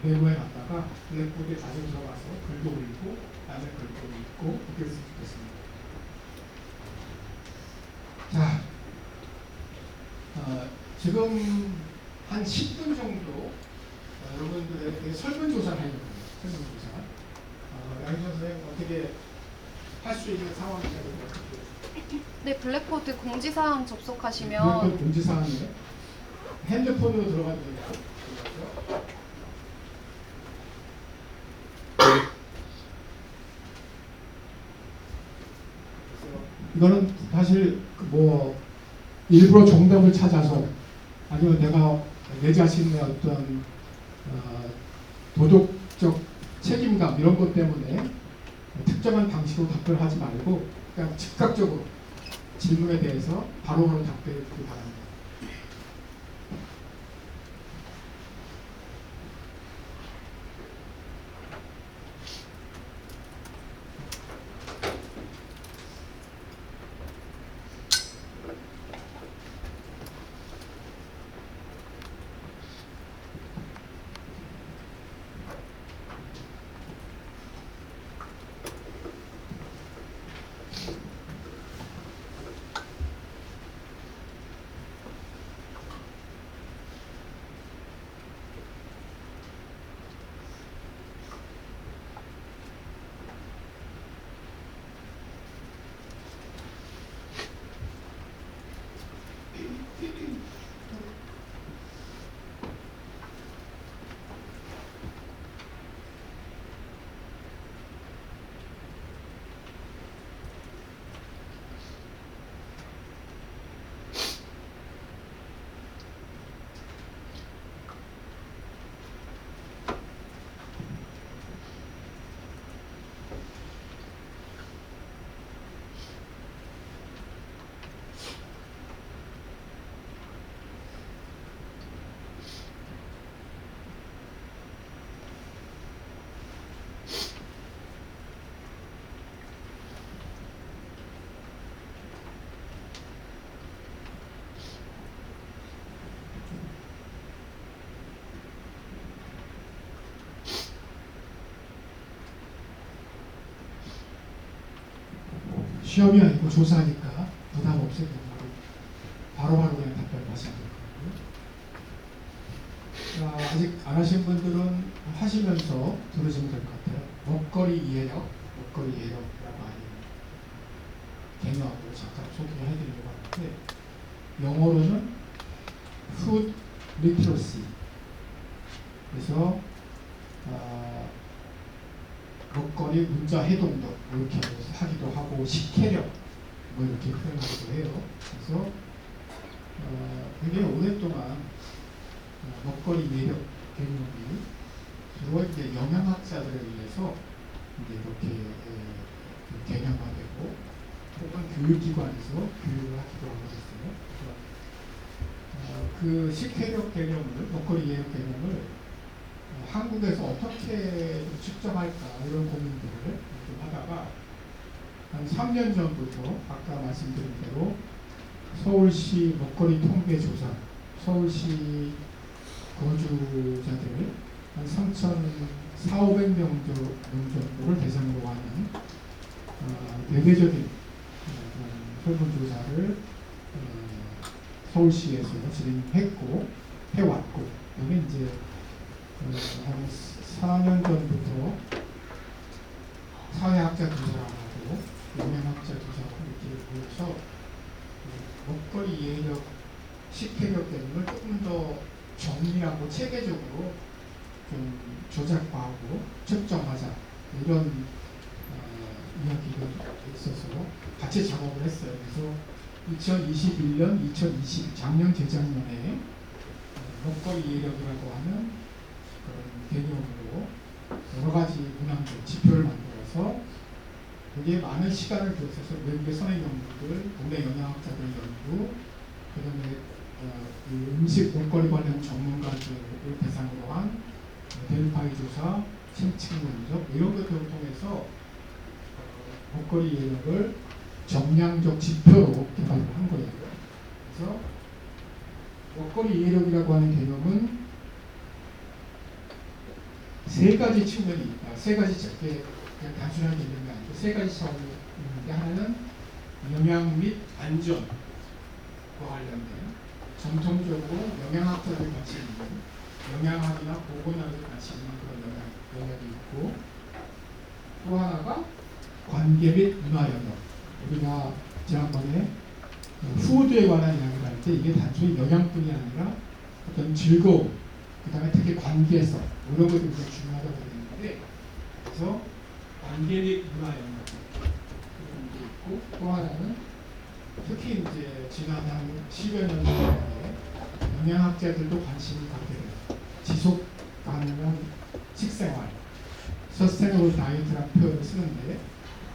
메모해 놨다가 블랙보드에 가지고 들어가서 글도 올리고 남의 글도 읽고 그랬으면 좋겠습니다. 자, 지금 한 10분 정도 여러분들에게 설문조사를 하려고 합니다. 설문조사. 양희선 선생님 어떻게 할 수 있는 상황인지 어떻게? 네, 블랙보드 공지사항 접속하시면 블랙보드 공지사항에 핸드폰으로 들어가도 돼요. 이거는 사실 뭐 일부러 정답을 찾아서 아니면 내가 내 자신의 어떤 도덕적 책임감 이런 것 때문에 특정한 방식으로 답변을 하지 말고 그냥 즉각적으로 질문에 대해서 바로바로 답변해 주기 바랍니다. 시험이 아니고 조사니까 부담 없이 바로바로 그냥 답변하시면 될 거고요. 아직 안 하신 분들은 하시면서 들으시면 될 것 같아요. 먹거리 이해력, 먹거리 이해력이라고 하는 개념으로 잠깐 소개해드리려고 하는데 영어로는 food literacy. 그래서 먹거리 문자 해동력 이렇게 하기도 하고 식혜력 뭐 이렇게 표현하기도 해요. 그래서 되게 오랫동안 먹거리 이해력 개념이 주로 이제 영양학자들에 의해서 이제 이렇게 개념화되고 혹은 교육기관에서 교육을 하기도 하고 있어요. 그 식혜력 개념을 먹거리 이해력 개념을 한국에서 어떻게 좀 측정할까 이런 고민들을 좀 하다가 한 3년 전부터 아까 말씀드린 대로 서울시 먹거리 통계조사 서울시 거주자들 한 3,400명 정도를 대상으로 하는 대대적인 설문조사를 서울시에서 진행했고 해왔고 그다음에 이제 한 4년 전부터 사회학자 두 사람하고 영양학자 두 사람하고 이렇게 모여서 먹거리 이해력, 식혜력 개념을 조금 더 정리하고 체계적으로 좀 조작하고 측정하자 이런 이야기가 있어서 같이 작업을 했어요. 그래서 2021년, 2020 작년 재작년에 먹거리 이해력이라고 하는 그런 개념으로 여러 가지 문항들, 지표를 만들어서 되게 많은 시간을 들여서 외국의 선행 연구들, 국내 영양학자들 연구, 그다음에 음식 먹거리 관련 전문가들을 대상으로 한 벨파이 조사, 심층 면접 이런 것들을 통해서 먹거리 이해력을 정량적 지표로 개발을 한 거예요. 그래서 먹거리 이해력이라고 하는 개념은 세 가지 측면이 있다. 세 가지 그냥 단순한 개념이 아니고 세 가지 차원이 있는데 하나는 영양 및 안전과 관련된 전통적으로 영양학자들이 같이 있는 영양학이나 보건학이 같이 있는 그런 영역이 있고 또 하나가 관계 및 문화 영역. 우리가 지난번에 푸드에 관한 이야기를 할 때 이게 단순히 영양뿐이 아니라 어떤 즐거움, 그 다음에 특히 관계성 이런 것들이 굉장히 중요하다고 그랬는데 그래서 관계 및 문화 영역 그런 게 있고 또 하나는 특히 이제 지난 한 10여 년 전에 영양학자들도 관심을 갖게 돼요. 지속 가능한 식생활, 서스테너블 다이어트라는 표현을 쓰는데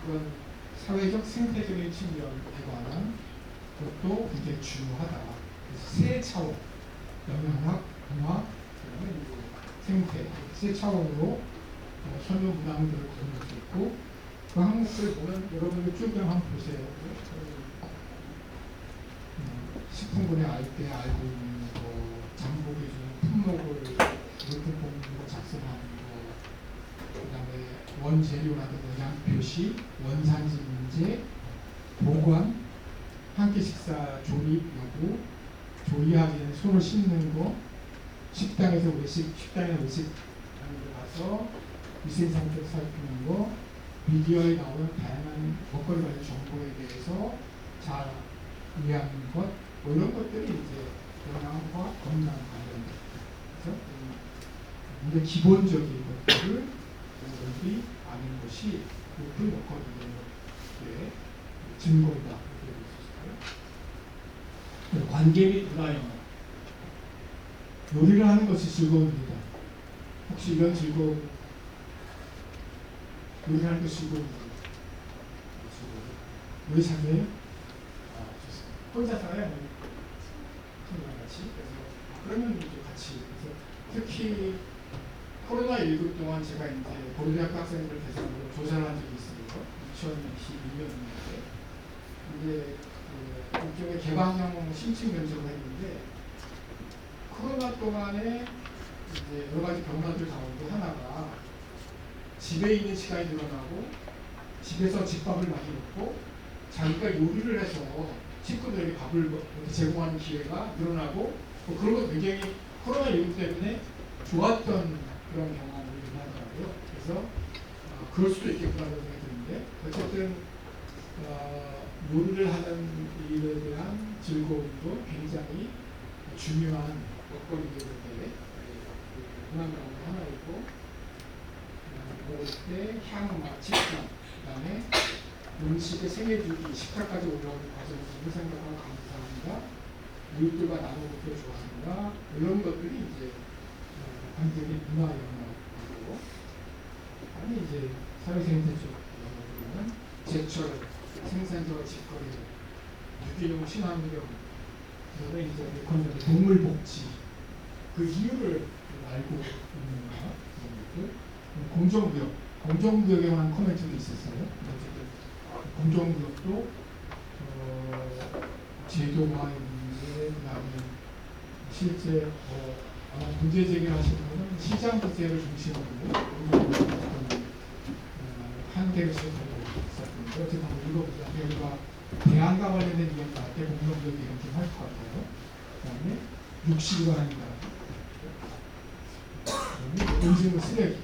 그런 사회적 생태적인 측면에 관한 것도 굉장히 중요하다. 그래서 세 차원, 영양학, 문화, 그다음에 생태, 세 차원으로 설명 문항들을 구성할 수 있고 그 항목들 보면 여러분들 쭉 한번 보세요. 식품군의 알때 알고 있는 거, 장보기 중 품목을 이렇게 보는 거 작성하는 거, 그다음에 원재료라든가 영양 표시, 원산지 문제, 보관, 한 끼 식사 조립 여부, 조리하기 전에 손을 씻는 거, 식당에서 외식, 식당에 외식하는 데 가서 위생 상태 살피는 거, 미디어에 나오는 다양한 먹거리 관련 정보에 대해서 잘 이해하는 것, 뭐 이런 것들이 이제 영양과 건강 관련된 그래서 굉장히 기본적인 것들을 여러분들이 아는 것이 그 먹거리의 증거이다 이렇게 볼 수 있을까요? 관계 및 문화 영역 요리를 하는 것이 즐거움입니다. 혹시 이런 즐거움 요리하는 것이 즐거움입니다. 요리 잘해요? 혼자 살아요? 친구랑 같이? 그래서 그러면 이제 같이 그래서 특히 코로나19 동안 제가 이제 고려대학교 학생들 대상으로 조사를 한 적이 있어요. 2021년인데 이제 일종의 개방형 심층 면접을 했는데 코로나 동안에 이제 여러 가지 변화들 가운데 하나가 집에 있는 시간이 늘어나고 집에서 집밥을 많이 먹고 자기가 요리를 해서 식구들에게 밥을 이렇게 제공하는 기회가 늘어나고 뭐 그런 거 굉장히 코로나19 때문에 좋았던 그런 경험을 하더라고요. 그래서 그럴 수도 있겠구나라는 생각이 드는데 어쨌든 요리를 하는 일에 대한 즐거움도 굉장히 중요한 먹거리이기 때문에 문화 가운데 하나이고 먹을 때 향과 직감 그다음에 음식의 생애주기 식탁까지 올라오는 과정을 생각하고 감사합니다. 이웃들과 나눠먹기를 좋아합니다. 이런 것들이 이제 관계의 문화 영역이고 아니 이제 사회생태 쪽 영역으로는 제철, 생산자와 직거래, 유기농 친환경, 그다음에 이제 예컨대 동물복지 그 이유를 알고 있는 거, 공정구역에 관한 코멘트도 있었어요. 공정구역도 제도화의 문제, 그다음에 실제 아마 문제 제기하시는 분은 시장 부채를 중심으로 한계를 가지고 있었는데 어쨌든 한번 읽어보자. 여기가 대안과 관련된 이야기 나올 때 공정구역 얘기를 좀 할 것 같아요. 그다음에 육식에 관한 이야기, 그다음에 음식물 쓰레기,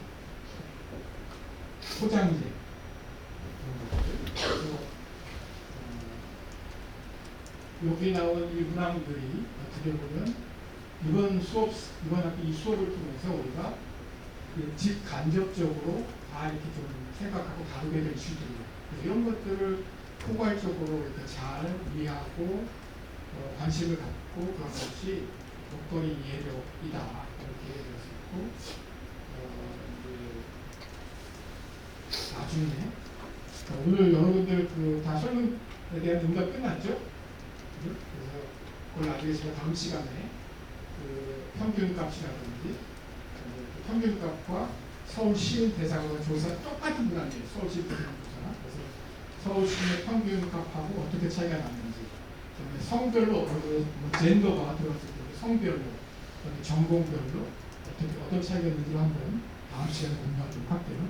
포장재, 여기 나온 이 문항들이 어떻게 보면 이번 학기 이 수업을 통해서 우리가 직간접적으로 다 이렇게 좀 생각하고 다루게 될 이슈들이에요. 이런 것들을 포괄적으로 이렇게 잘 이해하고 관심을 갖고 그런 것이 먹거리 이해력이다 이렇게 이해될 수 있고 나중에 오늘 여러분들 다 설문에 대한 응답 끝났죠? 그래서 그걸 나중에 제가 다음 시간에 평균값이라든지 평균값과 서울시민 대상으로 조사 똑같은 문항이에요. 서울시 대상 조사. 그래서 서울시의 평균값하고 어떻게 차이가 나는지, 성별로 젠더가 들어갔을 때 성별로, 전공별로 어떤 차이가 있는지 한번 다음 시간에 공유하도록 할게요.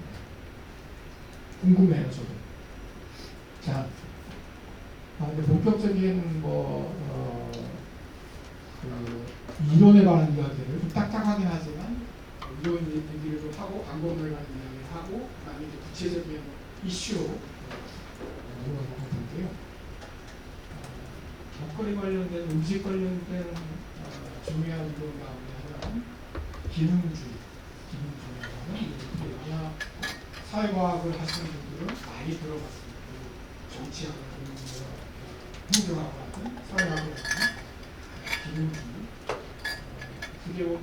궁금해요, 저도. 자. 근데 본격적인 이론에 관한 이야기를 좀 딱딱하긴 하지만 이론 얘기를 좀 하고 방법론에 관한 이야기를 하고 그다음에 이제 구체적인 이슈로 물어볼 텐데요. 먹거리 관련된 음식 관련된 중요한 이론 가운데 하나는 기능주의라는 아마 사회과학을 하시는 분들은 많이 들어봤습니다. 정치학을 행정하고 하든 사회하고 하든 기능주의 어떻게 보면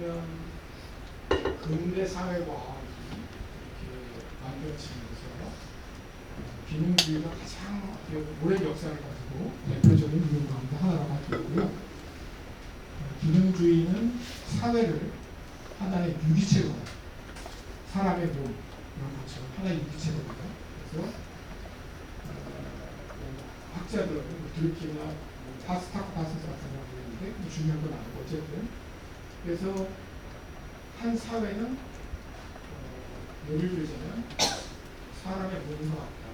근대 사회과학이 이렇게 만들어지면서 기능주의가 가장 오랜 역사를 가지고 대표적인 이론 가운데 하나라고 할 수 있고요. 기능주의는 사회를 하나의 유기체로 사람의 몸 이런 것처럼 하나의 유기체로 그래서 학자들은 드루킹이나 파스타코파스스 같은 사람들이 있는데 중요한 건 아니고 어쨌든 그래서 한 사회는 예를 들자면 사람의 몸과 같다.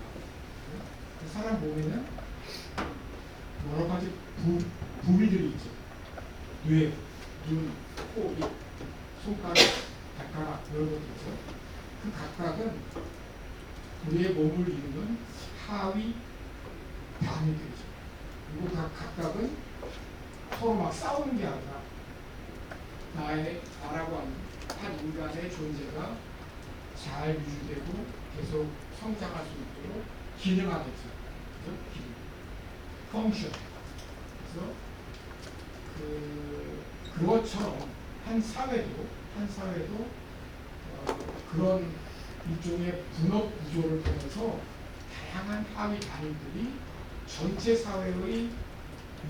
사람 몸에는 여러 가지 부위들이 있죠. 뇌, 눈, 코, 입, 손가락, 발가락 이런 것들 있죠. 그 각각은 우리의 몸을 이루는 하위 단위들이죠. 그리고 각각은 서로 막 싸우는 게 아니라 나라고 하는 한 인간의 존재가 잘 유지되고 계속 성장할 수 있도록 기능하겠죠. 그래서 기능, 펑션. 그래서 그것처럼 한 사회도 그런 일종의 분업 구조를 통해서 다양한 하위 단위들이 전체 사회의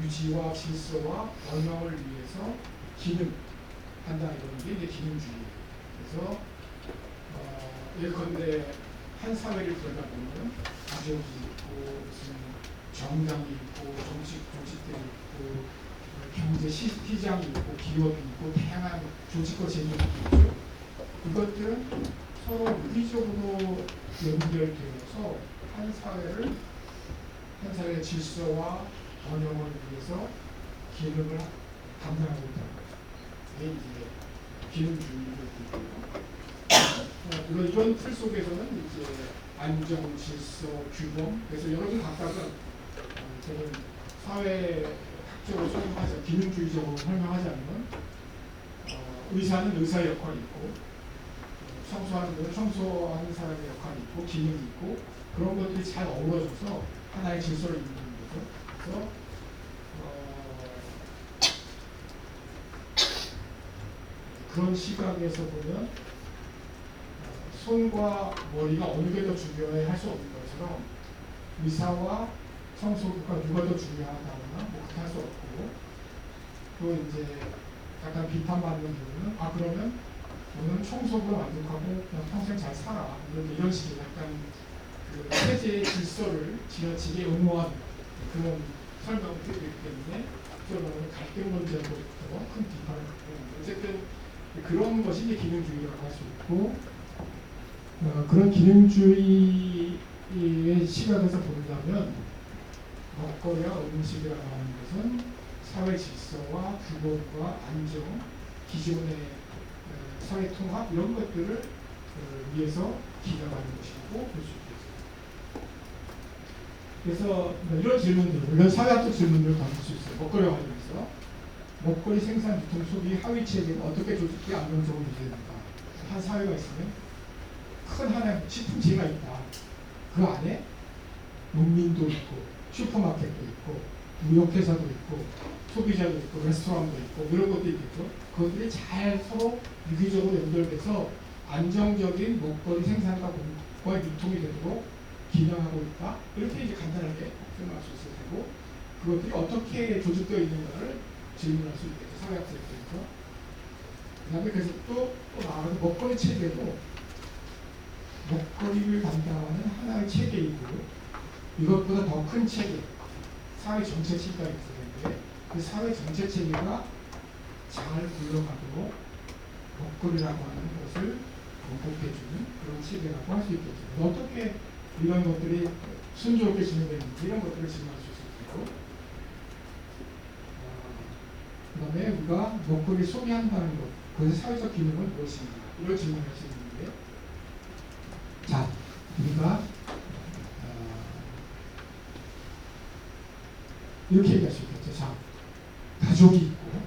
유지와 질서와 번영을 위해서 기능한다는 게 이제 기능주의예요. 그래서 예컨대 한 사회를 들여다 보면 가족이 있고 무슨 정당이 있고 정치들이 있고 경제 시장이 있고 기업이 있고 다양한 조직과 제도가 있죠. 이것들은 서로 유기적으로 연결되어서 한 사회를 한 사회의 질서와 번영을 위해서 기능을 담당하고 있다는 거죠. 이게 이제 기능주의적이고요. 물론 이런 틀 속에서는 이제 안정, 질서, 규범, 그래서 여러분 각각은 저는 사회학적으로 설명하자, 기능주의적으로 설명하자면 의사는 의사의 역할이 있고 청소하는 분은 청소하는 사람의 역할이 있고 기능이 있고 그런 것들이 잘 어우러져서 하나의 질서를 이루는 거죠. 그래서 그런 시각에서 보면 손과 머리가 어느 게 더 중요해 할 수 없는 것처럼 의사와 청소부가 누가 더 중요하다거나 뭐 그렇게 할 수 없고 또 이제 약간 비판받는 부분은 그러면 너는 청소부가 만족하고 그냥 평생 잘 살아 이런 식의 약간 그 체제의 질서를 지나치게 옹호하는 그런 설명들이 있기 때문에 그런 갈등 문제로부터 큰 비판을 받고 어쨌든 그런 것이 이제 기능주의라고 할 수 있고 그런 기능주의의 시각에서 본다면 먹거리와 음식이라고 하는 것은 사회 질서와 규범과 안정, 기존의 사회 통합 이런 것들을 위해서 기여하는 것이라고 볼 수 있겠습니다. 그래서 이런 질문들, 이런 사회학적 질문들을 던질 수 있어요. 먹거리와 관련해서 먹거리 생산, 유통, 소비, 하위 체계가 어떻게 조직돼 안정적으로 유지됩니까? 한 사회가 있으면 큰 하나의 식품체가 있다. 그 안에 농민도 있고 슈퍼마켓도 있고 무역회사도 있고 소비자도 있고 레스토랑도 있고 이런 것도 있겠죠. 그것들이 잘 서로 유기적으로 연결돼서 안정적인 먹거리 생산과 유통이 되도록 기능하고 있다. 이렇게 이제 간단하게 설명할 수 있을 테고 그것들이 어떻게 조직되어 있는가를 질문할 수 있겠죠. 사회학者입장에서. 그 다음에 그래서 또 나아가서 먹거리 체계도 먹거리를 담당하는 하나의 체계이고 이것보다 더 큰 체계, 사회 전체 체계가 있었는데 그 사회 전체 체계가 잘 굴러가도록 먹거리라고 하는 것을 공급해주는 그런 체계라고 할 수 있겠죠. 어떻게 이런 것들이 순조롭게 진행되는지 이런 것들을 질문할 수 있을 거고 그 다음에 우리가 먹거리 소비한다는 것, 그것의 사회적 기능은 무엇인가 이런 질문을 할 수 있는데 자, 우리가 이렇게 얘기할 수 있겠죠. 자, 가족이 있고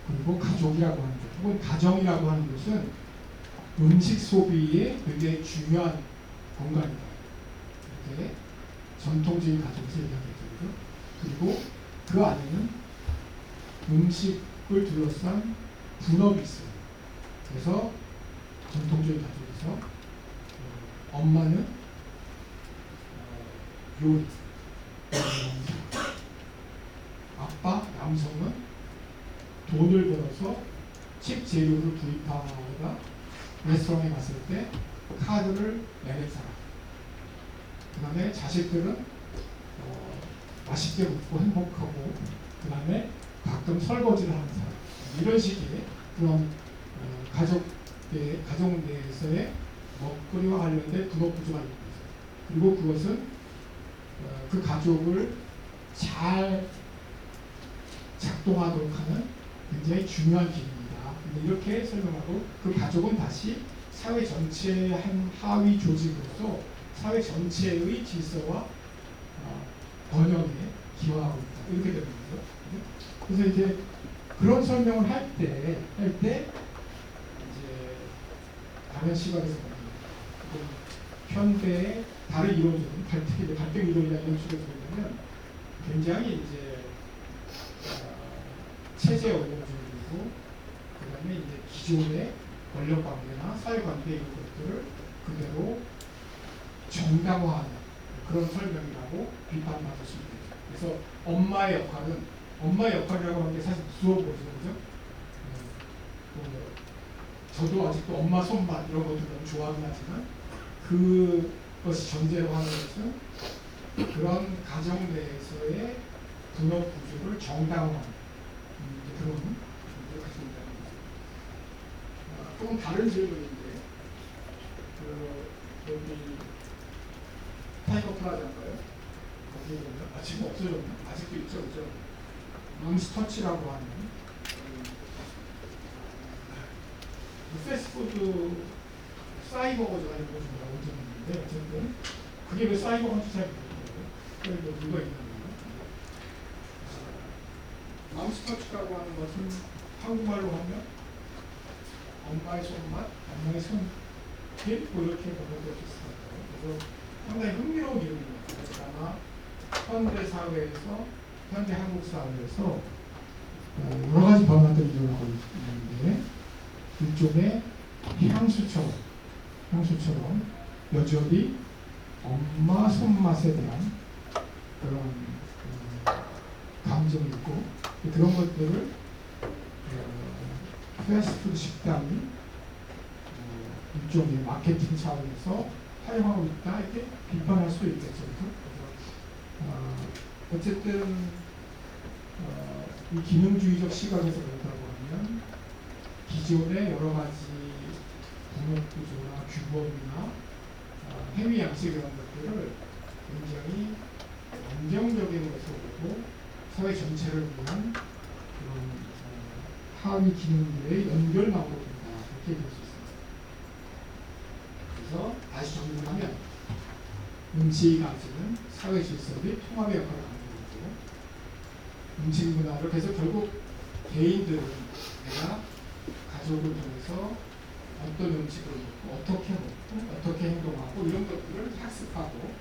그리고 가족이라고 하는 것, 혹은 가정이라고 하는 것은 음식 소비에 굉장히 중요한 공간이다. 이렇게 전통적인 가족에서 얘기하겠죠. 그리고 그 안에는 음식을 둘러싼 분업이 있어요. 그래서 전통적인 가족에서 엄마는 요리, 아빠, 남성은 돈을 벌어서 식 재료를 구입하다가 레스토랑에 갔을 때 카드를 내는 사람. 그 다음에 자식들은 맛있게 먹고 행복하고 그 다음에 가끔 설거지를 하는 사람. 이런 식의 그런 가족 내에서의 먹거리와 관련된 분업 구조가 있고 그리고 그것은 그 가족을 잘 작동하도록 하는 굉장히 중요한 기능이다. 이렇게 설명하고 그 가족은 다시 사회 전체의 한 하위 조직으로서 사회 전체의 질서와 번영에 기여하고 있다. 이렇게 되는 거죠. 그래서 이제 그런 설명을 할 때 이제 다른 시각에서 보면 현대의 다른 이론적인 갈등 이론이나 이런 식으로 보면 굉장히 이제 체제 원론적이고 그다음에 이제 기존의 권력 관계나 사회 관계 이런 것들을 그대로 정당화하는 그런 설명이라고 비판받을 수 있겠죠. 그래서 엄마의 역할이라고 하는 게 사실 무서워 보이죠, 그죠? 저도 아직도 엄마 손맛 이런 것들 너무 좋아하긴 하지만 그것이 전제로 하는 것은 그런 가정 내에서의 분업 구조를 정당화하는 그런 문제를 가지고 있다는 거죠. 조금 다른 질문인데 여기 타이거 플라자인가요? 거기에 보면 지금 없어졌나? 아직도 있죠, 그죠? 맘스터치라고 하는 패스트푸드 사이버거즈가 이런 거 좀 나온 적이 있는데 어쨌든 그게 왜 사이버건지 잘 모르겠어요. 그게 뭐 누가 있는 거예요? 맘스터치라고 하는 것은 한국말로 하면 엄마의 손맛, 엄마의 손길 뭐 이렇게 번역될 수 있을 것 같아요. 그래서 상당히 흥미로운 이름인 것 같아요. 아마 현대 사회에서 현대 한국 사회에서 여러 가지 변화들이 일어나고 있는데 일종의 향수처럼 여전히 엄마 손맛에 대한 그런 감정이 있고 그런 것들을 패스트푸드 식당이 일종의 마케팅 차원에서 활용하고 있다 이렇게 비판할 수 있겠죠. 어쨌든 이 기능주의적 시각에서 본다고 하면 기존의 여러 가지 분업 구조나 규범이나 행위 양식 이런 것들을 굉장히 안정적인 것으로 보고 사회 전체를 위한 그런 하위 기능들의 연결망으로 본다 이렇게 볼 수 있습니다. 그래서 다시 정리를 하면 음식이 가지는 사회 질서 및 통합의 역할을 하는 거고 음식 문화를 그래서 결국 개인들은 내가 가족을 통해서 어떤 음식을 먹고 어떻게 먹고 어떻게 행동하고 이런 것들을 학습하고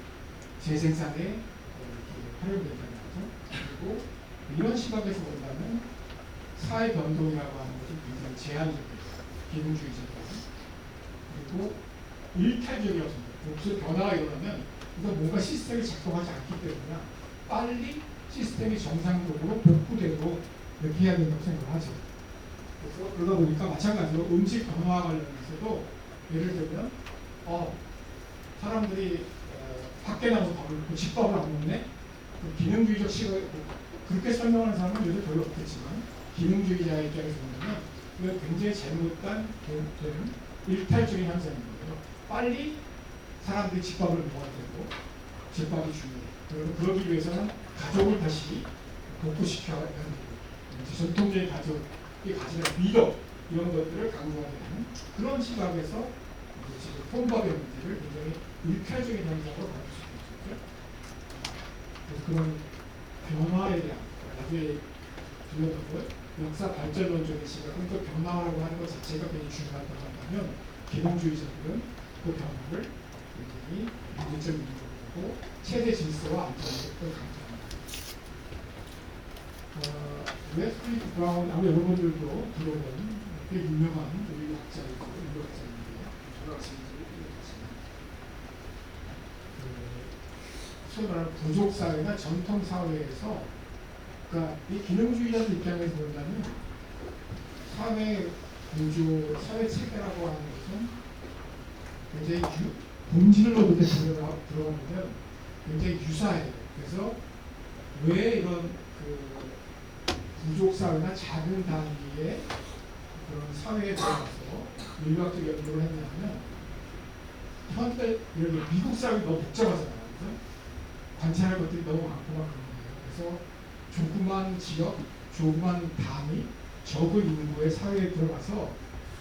재생산에 이렇게 활용된다는 거죠. 그리고 이런 시각에서 본다면 사회 변동이라고 하는 것은 굉장히 제한적이에요. 기능주의적이고 그리고 일탈적이라고 생각해요. 무슨 변화가 일어나면 이거 뭔가 시스템이 작동하지 않기 때문에 빨리 시스템이 정상적으로 복구되고 이렇게 해야 된다고 생각을 하죠. 그래서 그러다 보니까 마찬가지로 음식 변화와 관련해서도 예를 들면 사람들이 밖에 나가서 밥을 먹고 집밥을 안 먹네? 기능주의적 시각 그렇게 설명하는 사람은 요즘 별로 없겠지만 기능주의자의 입장에서 보면 이건 굉장히 잘못된 일탈적인 현상인 거예요. 빨리 사람들이 집밥을 먹어야 되고 집밥이 중요해요. 그리고 그러기 위해서는 가족을 다시 복구시켜야 되고 전통적인 가족이 가지는 미덕 이런 것들을 강조해야 되는 그런 시각에서 지금 혼밥의 문제를 굉장히 일탈적인 현상으로 바꿀 수 있죠. 그래서 그런 변화에 대한 나중에 들려던 역사 발전론적인 시각은 그 변화라고 하는 것 자체가 굉장히 중요하다고 한다면 기능주의자들은 그 변화를 굉장히 문제점인 거고 체제 질서와 안정을 강조합니다. 웨스트리 브라운 아마 여러분들도 들어본 꽤 유명한 인류학자이고 인류학자인데 돌아가신지 소위 말하는 부족사회나 전통사회에서 그러니까 이 기능주의자들 입장에서 본다면 사회 구조, 사회 체계라고 하는 것은 굉장히 본질로 그렇게 들어가면 굉장히 유사해요. 그래서 왜 이런 부족사회나 작은 단위의 그런 사회에 들어가서 인류학적 연구를 했냐면 현대 예를 들어 미국 사회 너무 복잡하잖아요. 그래서 관찰할 것들이 너무 많고 막 그런 거예요. 그래서 조그만 지역, 조그만 단위, 적은 인구의 사회에 들어가서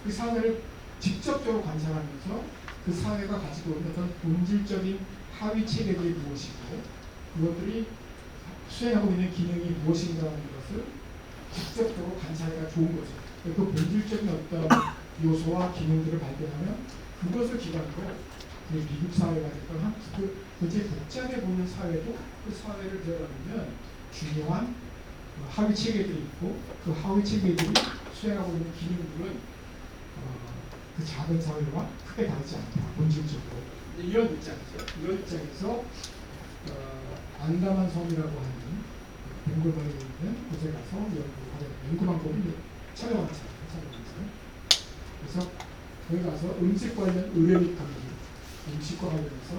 그 사회를 직접적으로 관찰하면서 그 사회가 가지고 있는 어떤 본질적인 하위 체계들이 무엇이고 그것들이 수행하고 있는 기능이 무엇인가라는 것을 직접적으로 관찰하기가 좋은 거죠. 그 본질적인 어떤 요소와 기능들을 발견하면 그것을 기반으로 그 미국 사회가 됐던 그 굉장히 복잡해 보이는 사회도 그 사회를 들어가면 중요한 하위 체계들이 있고 그 하위 체계들이 수행하고 있는 기능들은 그 작은 사회와 크게 다르지 않다. 본질적으로. 이런 입장이죠. 이런 입장에서 안다만 섬이라고 하는 벵골반에 있는 곳에 가서 연구 방법을 촬영하잖아요. 그래서 거기 가서 음식 관련 의뢰 및 금기, 음식과 관련해서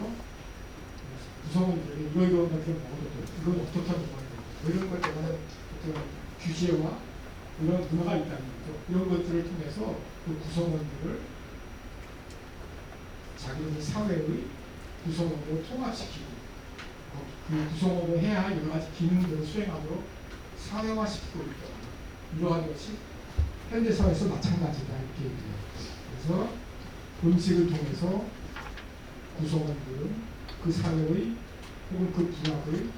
구성원들에게 이런 것들을 먹어도 되고 이건 어떻게 먹어야 되고 이런 것에 대한 어떤 규제와 이런 문화가 있다는 거죠. 이런 것들을 통해서 그 구성원들을 자기들 사회의 구성원으로 통합시키고 그 구성원을 해야 여러 가지 기능들을 수행하도록 사회화시키고 있다. 이러한 것이 현대사회에서 마찬가지다 이렇게 얘기해요. 그래서 음식을 통해서 구성원들은 그 사회의 혹은 그 분야의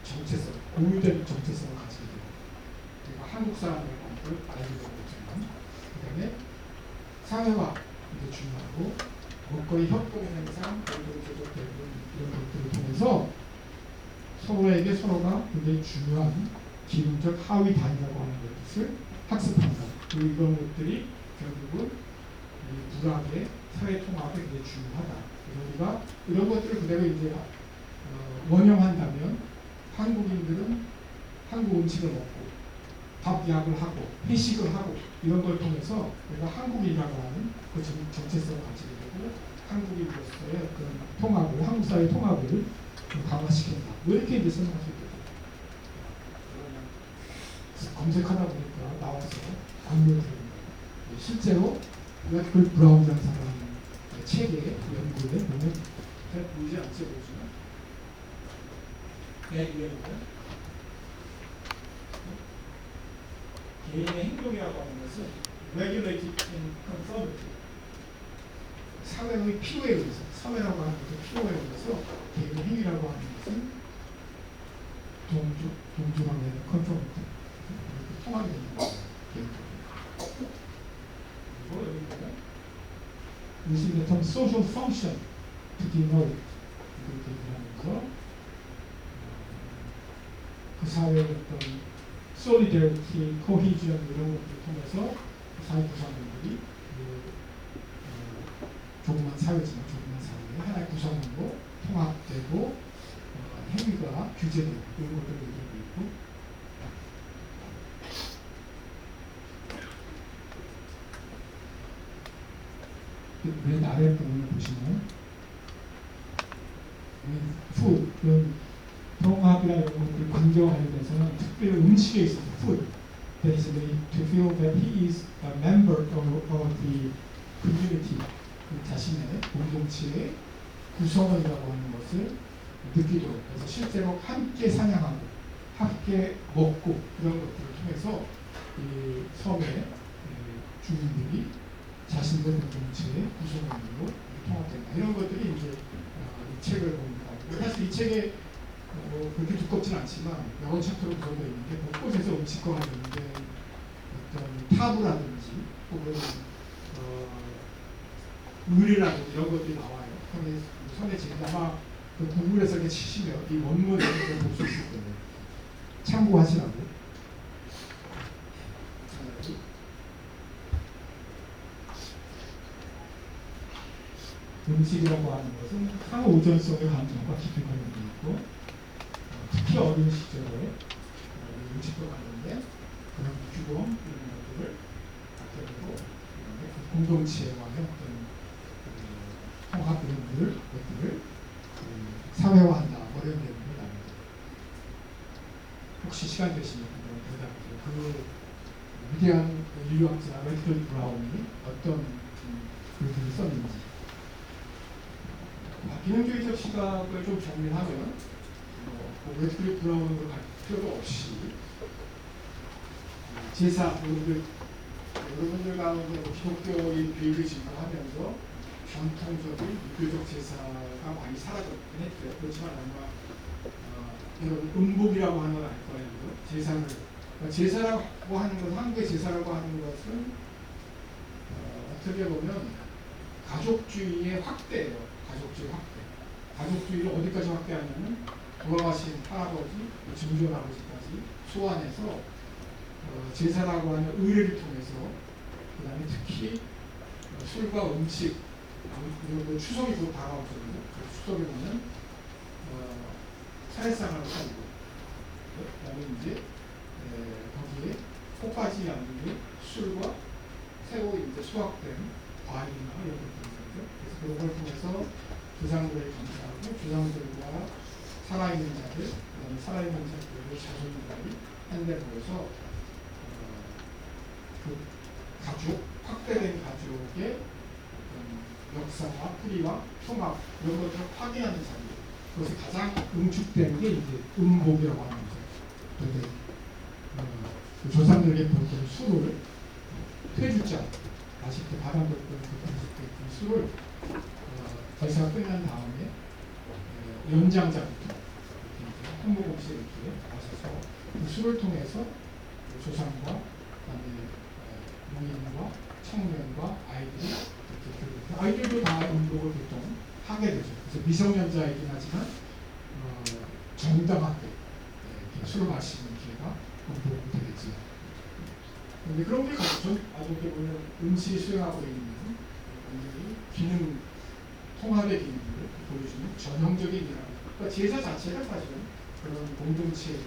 정체성, 공유된 정체성을 가지게 돼요. 그러니까 한국 사람이라는 걸 알게 되거지만 그 다음에 사회화 이게 중요하고 먹거리 협동 생산, 공동 조적 대응 이런 것들을 통해서 서로에게 서로가 굉장히 중요한 기능적 하위 단위라고 하는 것을 학습한다. 그리고 이런 것들이 결국은 이 불악의 사회 통합에 굉장히 중요하다. 그래서 우리가 이런 것들을 그대로 이제 원형한다면 한국인들은 한국 음식을 먹고 밥 약을 하고 회식을 하고 이런 걸 통해서 우리가 한국인이라고 하는 그 정체성을 가지게 되고 한국인으로서의 어떤 통합을 한국 사회 통합을 강화시킨다. 뭐 이렇게 이제 설명할 수 있겠죠. 검색하다 보니까 나와서 강요되는 거예요. 실제로 그 브라운이라는 사람 책의 연구에 보면 잘 보이지 않지 보시면 개인의 행동이라고 하는 것은 regulated in conformity 사회의 필요에 의해서 사회라고 하는 것의 필요에 의해서 개인의 행위라고 하는 것은 동조하게 되는 conformity 통하게 되는 거예요. 그리고 여기 보면 using the term social function to denote 이렇게 얘기하면서 그 사회의 어떤 solidarity, cohesion 이런 것들을 통해서 사회 구성원들이 조그만 사회지만 조그만 사회의 하나의 구성원으로 통합되고 행위가 규제되고 이런 것들을 얘기하고 있고 맨 아래 부분을 보시면 food 이런 통합이나 이런 것들을 관계하는 데서는 특별히 음식에 있어서 food that is made to feel that he is a member of the community 자신의 공동체의 구성원이라고 하는 것을 느끼도록 그래서 실제로 함께 사냥하고 함께 먹고 이런 것들을 통해서 이 섬의 주민들이 자신들 공동체의 구성원으로 통합된다. 이런 것들이 이제 이 책을 봅니다. 사실 이 책에 그렇게 두껍진 않지만 영어 챕터로 들어가 있는데 곳곳에서 음식과 관련된 어떤 타부라든지 혹은 의리라든지 이런 것들이 나와요. 손에 지금 아마 그 구글에서 이렇게 치시면 이 원문을 볼 수 있을 거예요. 참고하시라고. 음식이라고 하는 것은 상호 의존성의 감정과 깊이 관련되어 있고 특히 어린 시절에 음식과 관련된 그런 규범 이런 것들을 그리고 공동체와의 어떤 통합 이런 것들을 사회화한다 뭐 이런 내용이 나옵니다. 혹시 시간 되시면 대답해요. 그 위대한 인류학자 웨스턴 브라운이 어떤 글들을 썼는지 비능주의적 시각을 좀 정리하면 웨스턴 브라운으로 갈 필요도 없이 제사 여러분들 가운데 기독교인 비율이 증가하면서 전통적인 유교적 제사가 많이 사라졌긴 했어요. 그렇지만 아마 여러분 음복이라고 하는 걸 알 거예요. 제사라고 하는 것은 한국의 제사라고 하는 것은 어떻게 보면 가족주의의 확대예요. 가족주의 확대. 가족주의를 어디까지 확대하냐면 돌아가신 할아버지, 증조 할아버지까지 소환해서 제사라고 하는 의례를 통해서 그 다음에 특히 술과 음식 그리고 추석이 곧 다가오거든요. 추석에 보면 차례상을 차리고 그 다음에 이제 거기에 꽃가지 않는 술과 새로 이제 수확된 과일이나 이런 것들이 있거든요. 그래서 그런 걸 통해서 조상들을 감사하고 조상들과 살아있는 자들, 그다음에 살아있는 자들의 자손들이 한데 모여서 그 가족, 확대된 가족의 역사와 뿌리와 통합 이런 것들을 파괴하는 자리 그것이 가장 응축되는 게 이제 음복이라고 하는 거죠. 그런데 그 조상들에게 보던 술을 퇴주자 마실 때 바람 불 때 술을 제사가 끝난 다음에 연장자부터 한모금씩 이렇게 마셔서 그 술을 통해서 조상과 그다음에 농인과 청년과 아이들이 이렇게 아이들도 다 음복을 보통 하게 되죠. 그래서 미성년자이긴 하지만 정당하게 술을 마시는 기회가 음복이 되겠죠. 그런데 그런 게 전 어떻게 보면 음식이 수행하고 있는 굉장히 기능 통합의 기능을 보여주는 전형적인 일이라고. 그러니까 제사 자체가 사실은 그런 공동체의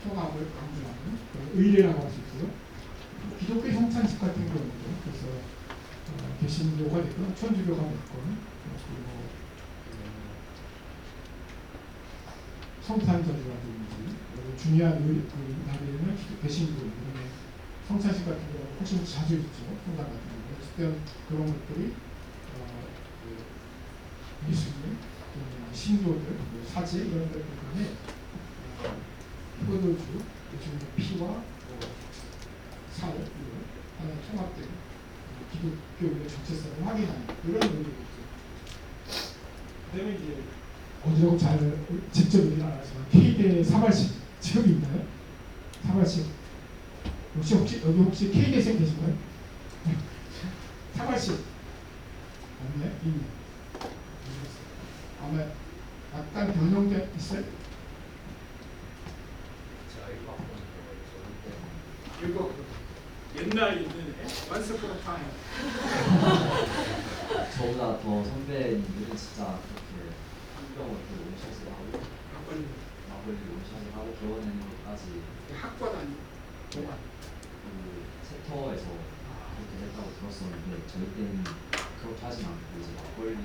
통합을 강조하는 그런 의례라고 할 수 있고요. 기독교 성찬식 같은 경우도 그래서 개신교가 됐건 천주교가 됐건 그리고 성탄절이라든지 중요한 날에는 개신교 성찬식 같은 경우는 훨씬 자주 있죠. 성당 같은 경우. 어쨌든 그런 것들이 예수님, 신도들, 사제 이런 것들 간에 포도주, 예수님의 피와 살 하나의 통합된 기독교의 정체성을 확인하는 이런 의미겠죠. 그다음에 이제 어디라고 잘 직접 얘기는 안 하지만 K대 사발식 지금 있나요? 사발식 혹시 K대생 계신가요? 사발식 없네? 있네. 아마 약간 변형돼 있어요? 이거 옛날 있는 Once Upon a Time. 저보다 더 선배님들은 진짜 그렇게 한 병을 원샷을 하고 막걸리 원샷을 하고 개원하는 것까지 학과 다니고 동안 그 세터에서 그렇게 했다고 들었었는데 저희 때는 그렇게 하진 않고 이제 막걸리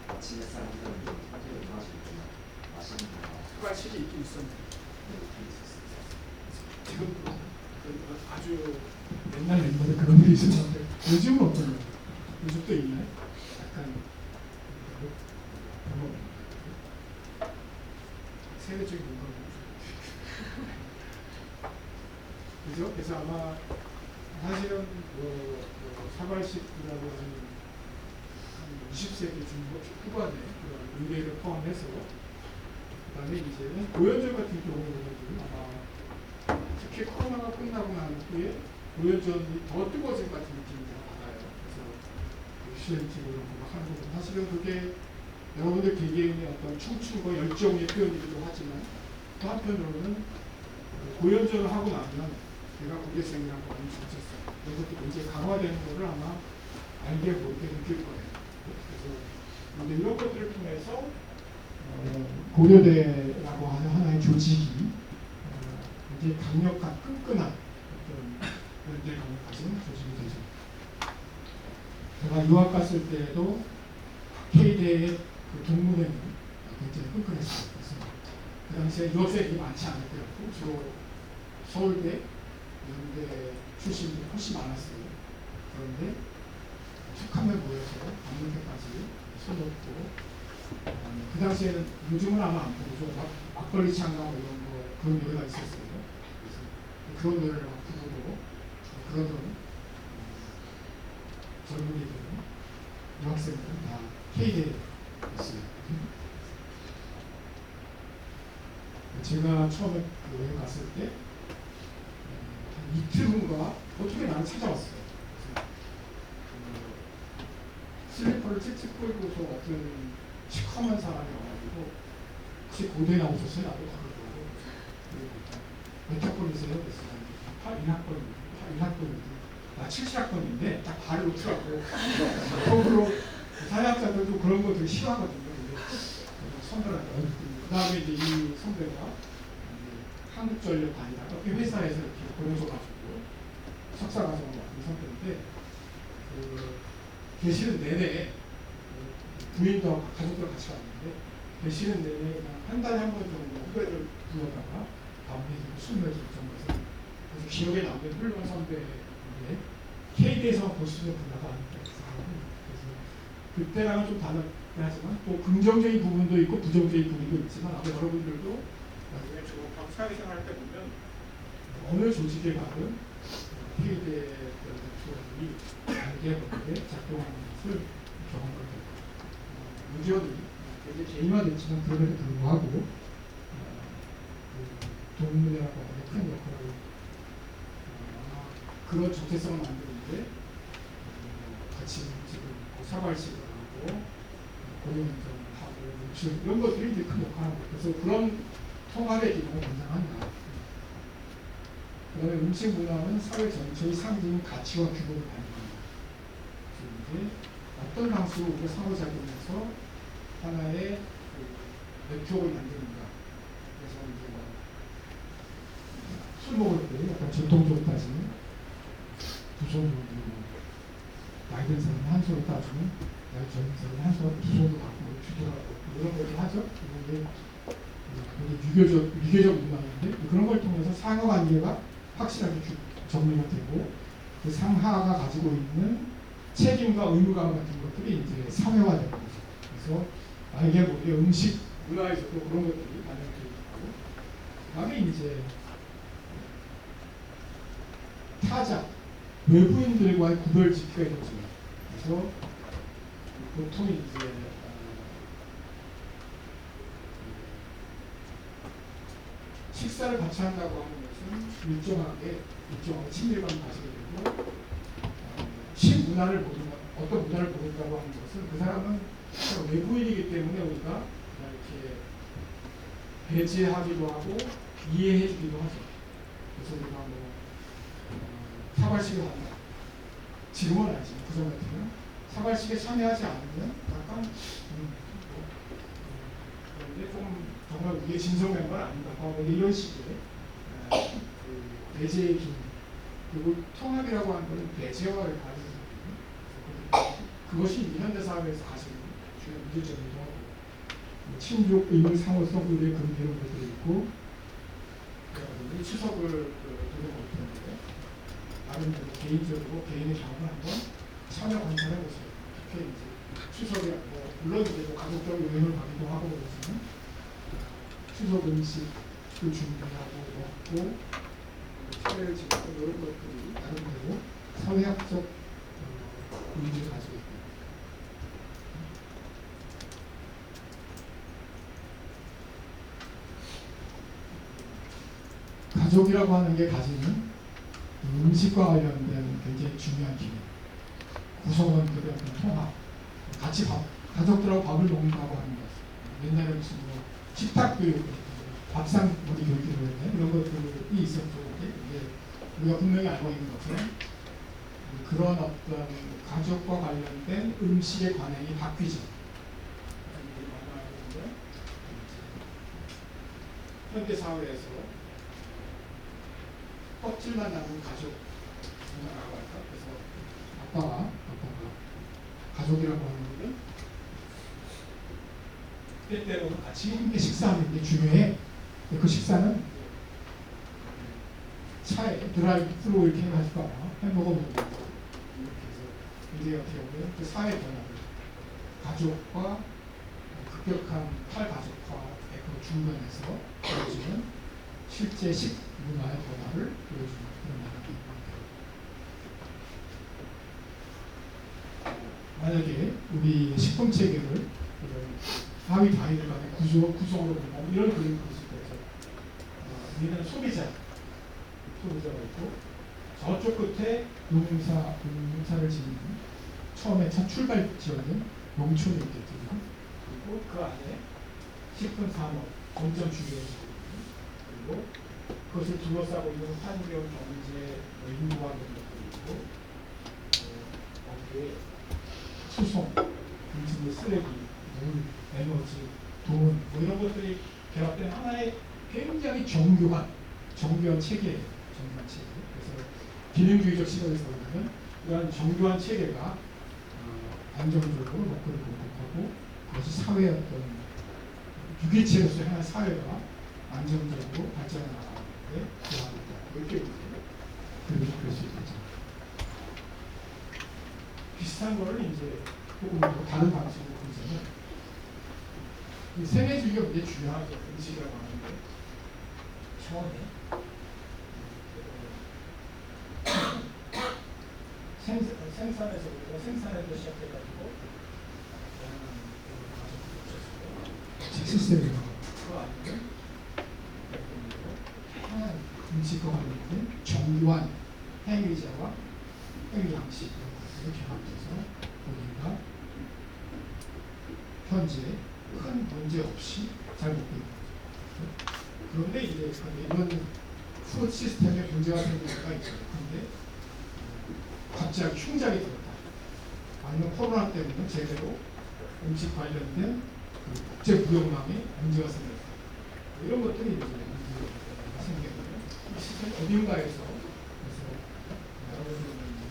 아침 햇살 한 잔을 좀 사주를 가지고 그냥 마시는 거가 사발식이 있긴 있었는데 지금 아주 옛날 멤버들 그런 게 있었는데 요즘은 어떤가요? 요즘 또 있나요? 약간 세대적인 건가 그죠? 그래서 아마 사실은 사발식이라고 하는 한 20세기 중반 후반에 그런 의례를 포함해서 그다음에 이제는 고연절 같은 경우는 아마 특히 코로나가 끝나고 난 후에 고연절이 더 뜨거워진 것 같은 느낌이 받아요. 그래서 시행지로 하는 부분 사실은 그게 여러분들 개개인의 어떤 청춘과 열정의 표현이기도 하지만 또 한편으로는 고연절을 하고 나면 내가 고대생이라고 하는 정체성 이것도 굉장히 강화되는 것을 아마 알게 모르게 느낄 거예요. 그래서 이런 것들을 통해서 고려대라고 하는 하나의 조직이 굉장히 강력한 끈끈한 어떤 연대감을 가진 조직이 되죠. 제가 유학 갔을 때에도 K대의 그 동문회는 굉장히 끈끈했어요. 그래서 그 당시에 유학생이 많지 않을 때였고 주로 서울대, 연대 출신들이 훨씬 많았어요. 그런데 툭하면 모여서 밤늦게까지 술 먹고 그 당시에는 요즘은 아마 안 보죠. 막걸리 창가 이런 거 그런 노래가 있었어요. 그래서 그런 노래를 막 부르고 그러던 젊은이들은 유학생들은 다 K대였어요. 제가 처음에 여행 갔을 때 한 이틀 후인가 어떻게 나를 찾아왔어요. 슬리퍼를 칙칙 끌고서 어떤 시커먼 사람이 와가지고 혹시 고대 나오셨어요? 나도 가르쳐고 몇 학번이세요? 그래서 1학번인데 70학번인데 딱 발을 놓더라고. 거꾸로 사회학자들도 그런 거 되게 싫어하거든요. 선배한테 그 다음에 이제 이 선배가 한국전력 다니다가 회사에서 이렇게 보내줘가지고 석사 과정을 맡은 선배인데 계시는 내내 부인도 가족들 같이 왔는데 계시는 내내 그냥 한 달에 한 번 정도 후배들 불러다가 밤에 술 먹을 정도에서 그래서 기억에 남는 훌륭한 선배인데 K대에서 볼 수 있는 분야가 아닐까. 그래서 그때랑은 좀 다른 하지만 또 긍정적인 부분도 있고 부정적인 부분도 있지만 아마 여러분들도 나중에 졸업하고 사회생활 때 보면 어느 조직에 가든 피해자들이 관계관계 작동하는 것을 경험할 거예요. 의견이 굉장히 개인화됐지만 그럼에도 불구하고 동문회라고 하는 큰 역할을 그런 정체성을 만드는데 같이 지금 사발식을 하고 고용인정을 하고 이런 것들이 이제 큰 역할을 하고 그래서 그런 통합의 기능을 권장한다. 그 다음에 음식 문화는 사회 전체의 상징 가치와 규범을 반영한다. 이제 어떤 방식으로 우리가 상호작용해서 하나의 네트워크를 만드는가. 그래서 이제 술 먹을 때 약간 전통적으로 따지면 두 손으로 나이 든 사람은 한 손으로 따주면 나이 젊은 사람은 한 손으로 두 손으로 갖고 주도하고 이런 것을 하죠. 이게 유교적 문화인데 그런 걸 통해서 상호관계가 확실하게 정리가 되고 그 상하가 가지고 있는 책임과 의무감 같은 것들이 이제 사회화되는 거죠. 그래서 이게 뭐 음식 문화에서도 그런 것들이 반영되어 있고 그다음에 이제 타자 외부인들과의 구별 지키가 이루어져요. 그래서 보통 이제 식사를 같이 한다고 하는 것은 일정하게 친밀감을 가지게 되고 신문화를 모른다, 어떤 문화를 모른다고 하는 것은 그 사람은 외부인이기 때문에 우리가 이렇게 배제하기도 하고 이해해주기도 하죠. 그래서 우리가 뭐 사발식을 한다. 지금은 아니지만 그전 같으면 사발식에 참여하지 않으면 약간 그런데 좀 정말 이게 진정된 건 아닌가 이런 식의 그 배제의 기능 그리고 통합이라고 하는 것은 배제화를 가지는 거거든요. 그것이 이제 현대사회에서 가지고 주요 문제점이기도 하고 친족, 의무, 상호성, 의뢰, 금기 이런 것들이 있고 우리 추석을 두려고 했는데 나름대로 개인적으로 개인의 경험을 한번 참여 관찰해 보세요. 특히 이제 추석에 뭐 물론 이제 뭐 가족적으로 여행을 가기도 하고 그러지만 추석 음식을 준비하고 먹고 차례를 지내고 이런 것들이 나름대로 사회학적 의미를 가지고 있고 가족이라고 하는 게 가지는 음식과 관련된 굉장히 중요한 기능 구성원들의 어떤 통합 같이 가족들하고 밥을 먹는다고 하는 것 옛날에 무슨 뭐 식탁 교육 밥상 우리 교육이라고 했나요? 그런 것들이 있었죠. 이게 우리가 분명히 알고 있는 것처럼 그런 어떤 가족과 관련된 음식의 관행이 바뀌죠. 현대 사회에서 껍질만 남은 가족 문화라고 할까? 그래서 아빠가 가족이라고 하는 것은 때때로는 같이 함께 식사하는 게 중요해. 그 식사는 차에 드라이브로 이렇게 해가지고 햄버거 먹는 거 이렇게 해서 이게 어떻게 보면 그 사회 변화를 가족과 급격한 탈가족화의 그 중간에서 보여주는 실제 식문화의 변화를 보여주는 그런 나라입니다. 만약에 우리 식품 체계를 하위 바위들 간의 구성으로 보면 이런 그림을 볼 수 있죠. 우리는 소비자가 있고 저쪽 끝에 농사를 짓는 처음에 첫 출발 지역은 농촌이 있겠죠. 그리고 그 안에 식품 산업, 공점 주기가 있거든요. 그리고 그것을 둘러싸고 있는 환경, 경제, 인구화 이런 것들이 있고 거기에 수송, 음식물 쓰레기, 물, 에너지, 돈 뭐 이런 것들이 결합된 하나의 굉장히 정교한 체계예요. 정교한 체계. 그래서 기능주의적 시각에서 보면 이러한 정교한 체계가 안정적으로 먹거리를 공급하고 그것이 사회의 어떤 유기체로서 하나의 사회가 안정적으로 발전해 나가는데 도와준다. 이렇게 그럴 수 있겠죠. 비슷한 거를 이제 조금 다른 방식으로 보자면 이 세뇌주의가 굉장히 중요하죠. 음식이라고 하는데 처음에 생산에서 우리가 생산에서 시작해가지고 시스템이 그거 아니면 다양한 음식과 관련된 정교한 행위자와 행위 양식 이렇게 합쳐서 우리가 현재 큰 문제 없이 잘 먹고 있는 거죠. 그런데 이제 이런 푸드 시스템에 문제가 생길 때가 있어요. 근데 갑자기 흉작이 들었다. 아니면 코로나 때문에 제대로 음식 관련된 그 국제 무역망에 문제가 생겼다. 이런 것들이 이제 문제가 생겼는데 이 시스템 어딘가에서 그래서 여러분들은 이제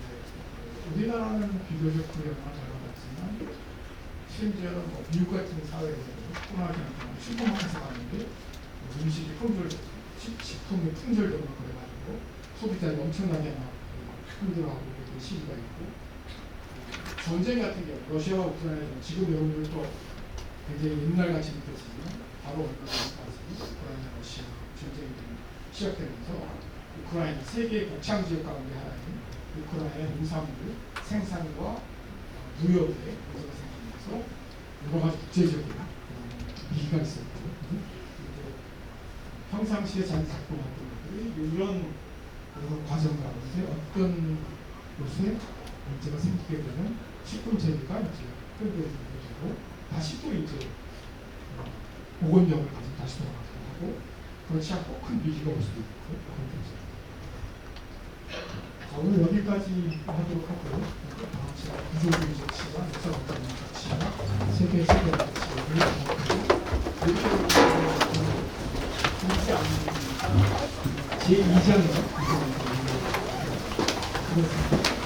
우리나라는 비교적 그래만 잘 받았지만 심지어는 뭐 미국 같은 사회에서도 코로나 때문에 슈퍼마켓에 갔는데 음식이 식품이 품절되고 그래가지고 소비자들이 엄청나게 막 힘들어하고 그런 시기가 있고 전쟁 같은 경우 러시아와 우크라이나 지금 여러분들도 굉장히 옛날같이 느꼈지만 바로 얼마 전까지 우크라이나 러시아 전쟁이 시작되면서 우크라이나 세계 곡창 지역 가운데 하나인 우크라이나 농산물 생산과 무역에 문제가 생기면서 여러 가지 국제적인 위기가 있었고 평상시에 잘 작동했던 것들이 이런 과정 가운데 어떤 곳에 문제가 생기게 되면 식품 체계가 이제 흔들리게 되고 다시 또 이제 보건력을 가지고 다시 돌아가기도 하고 그렇지 않고 큰 위기가 올 수도 있고 그런 거죠. 자, 오늘 여기까지 하도록 하고 다음 시간 구조주의 정치와 역사관계 정치와 세계 시대 정치를 이렇게 않는 제2장에 그렇습니다.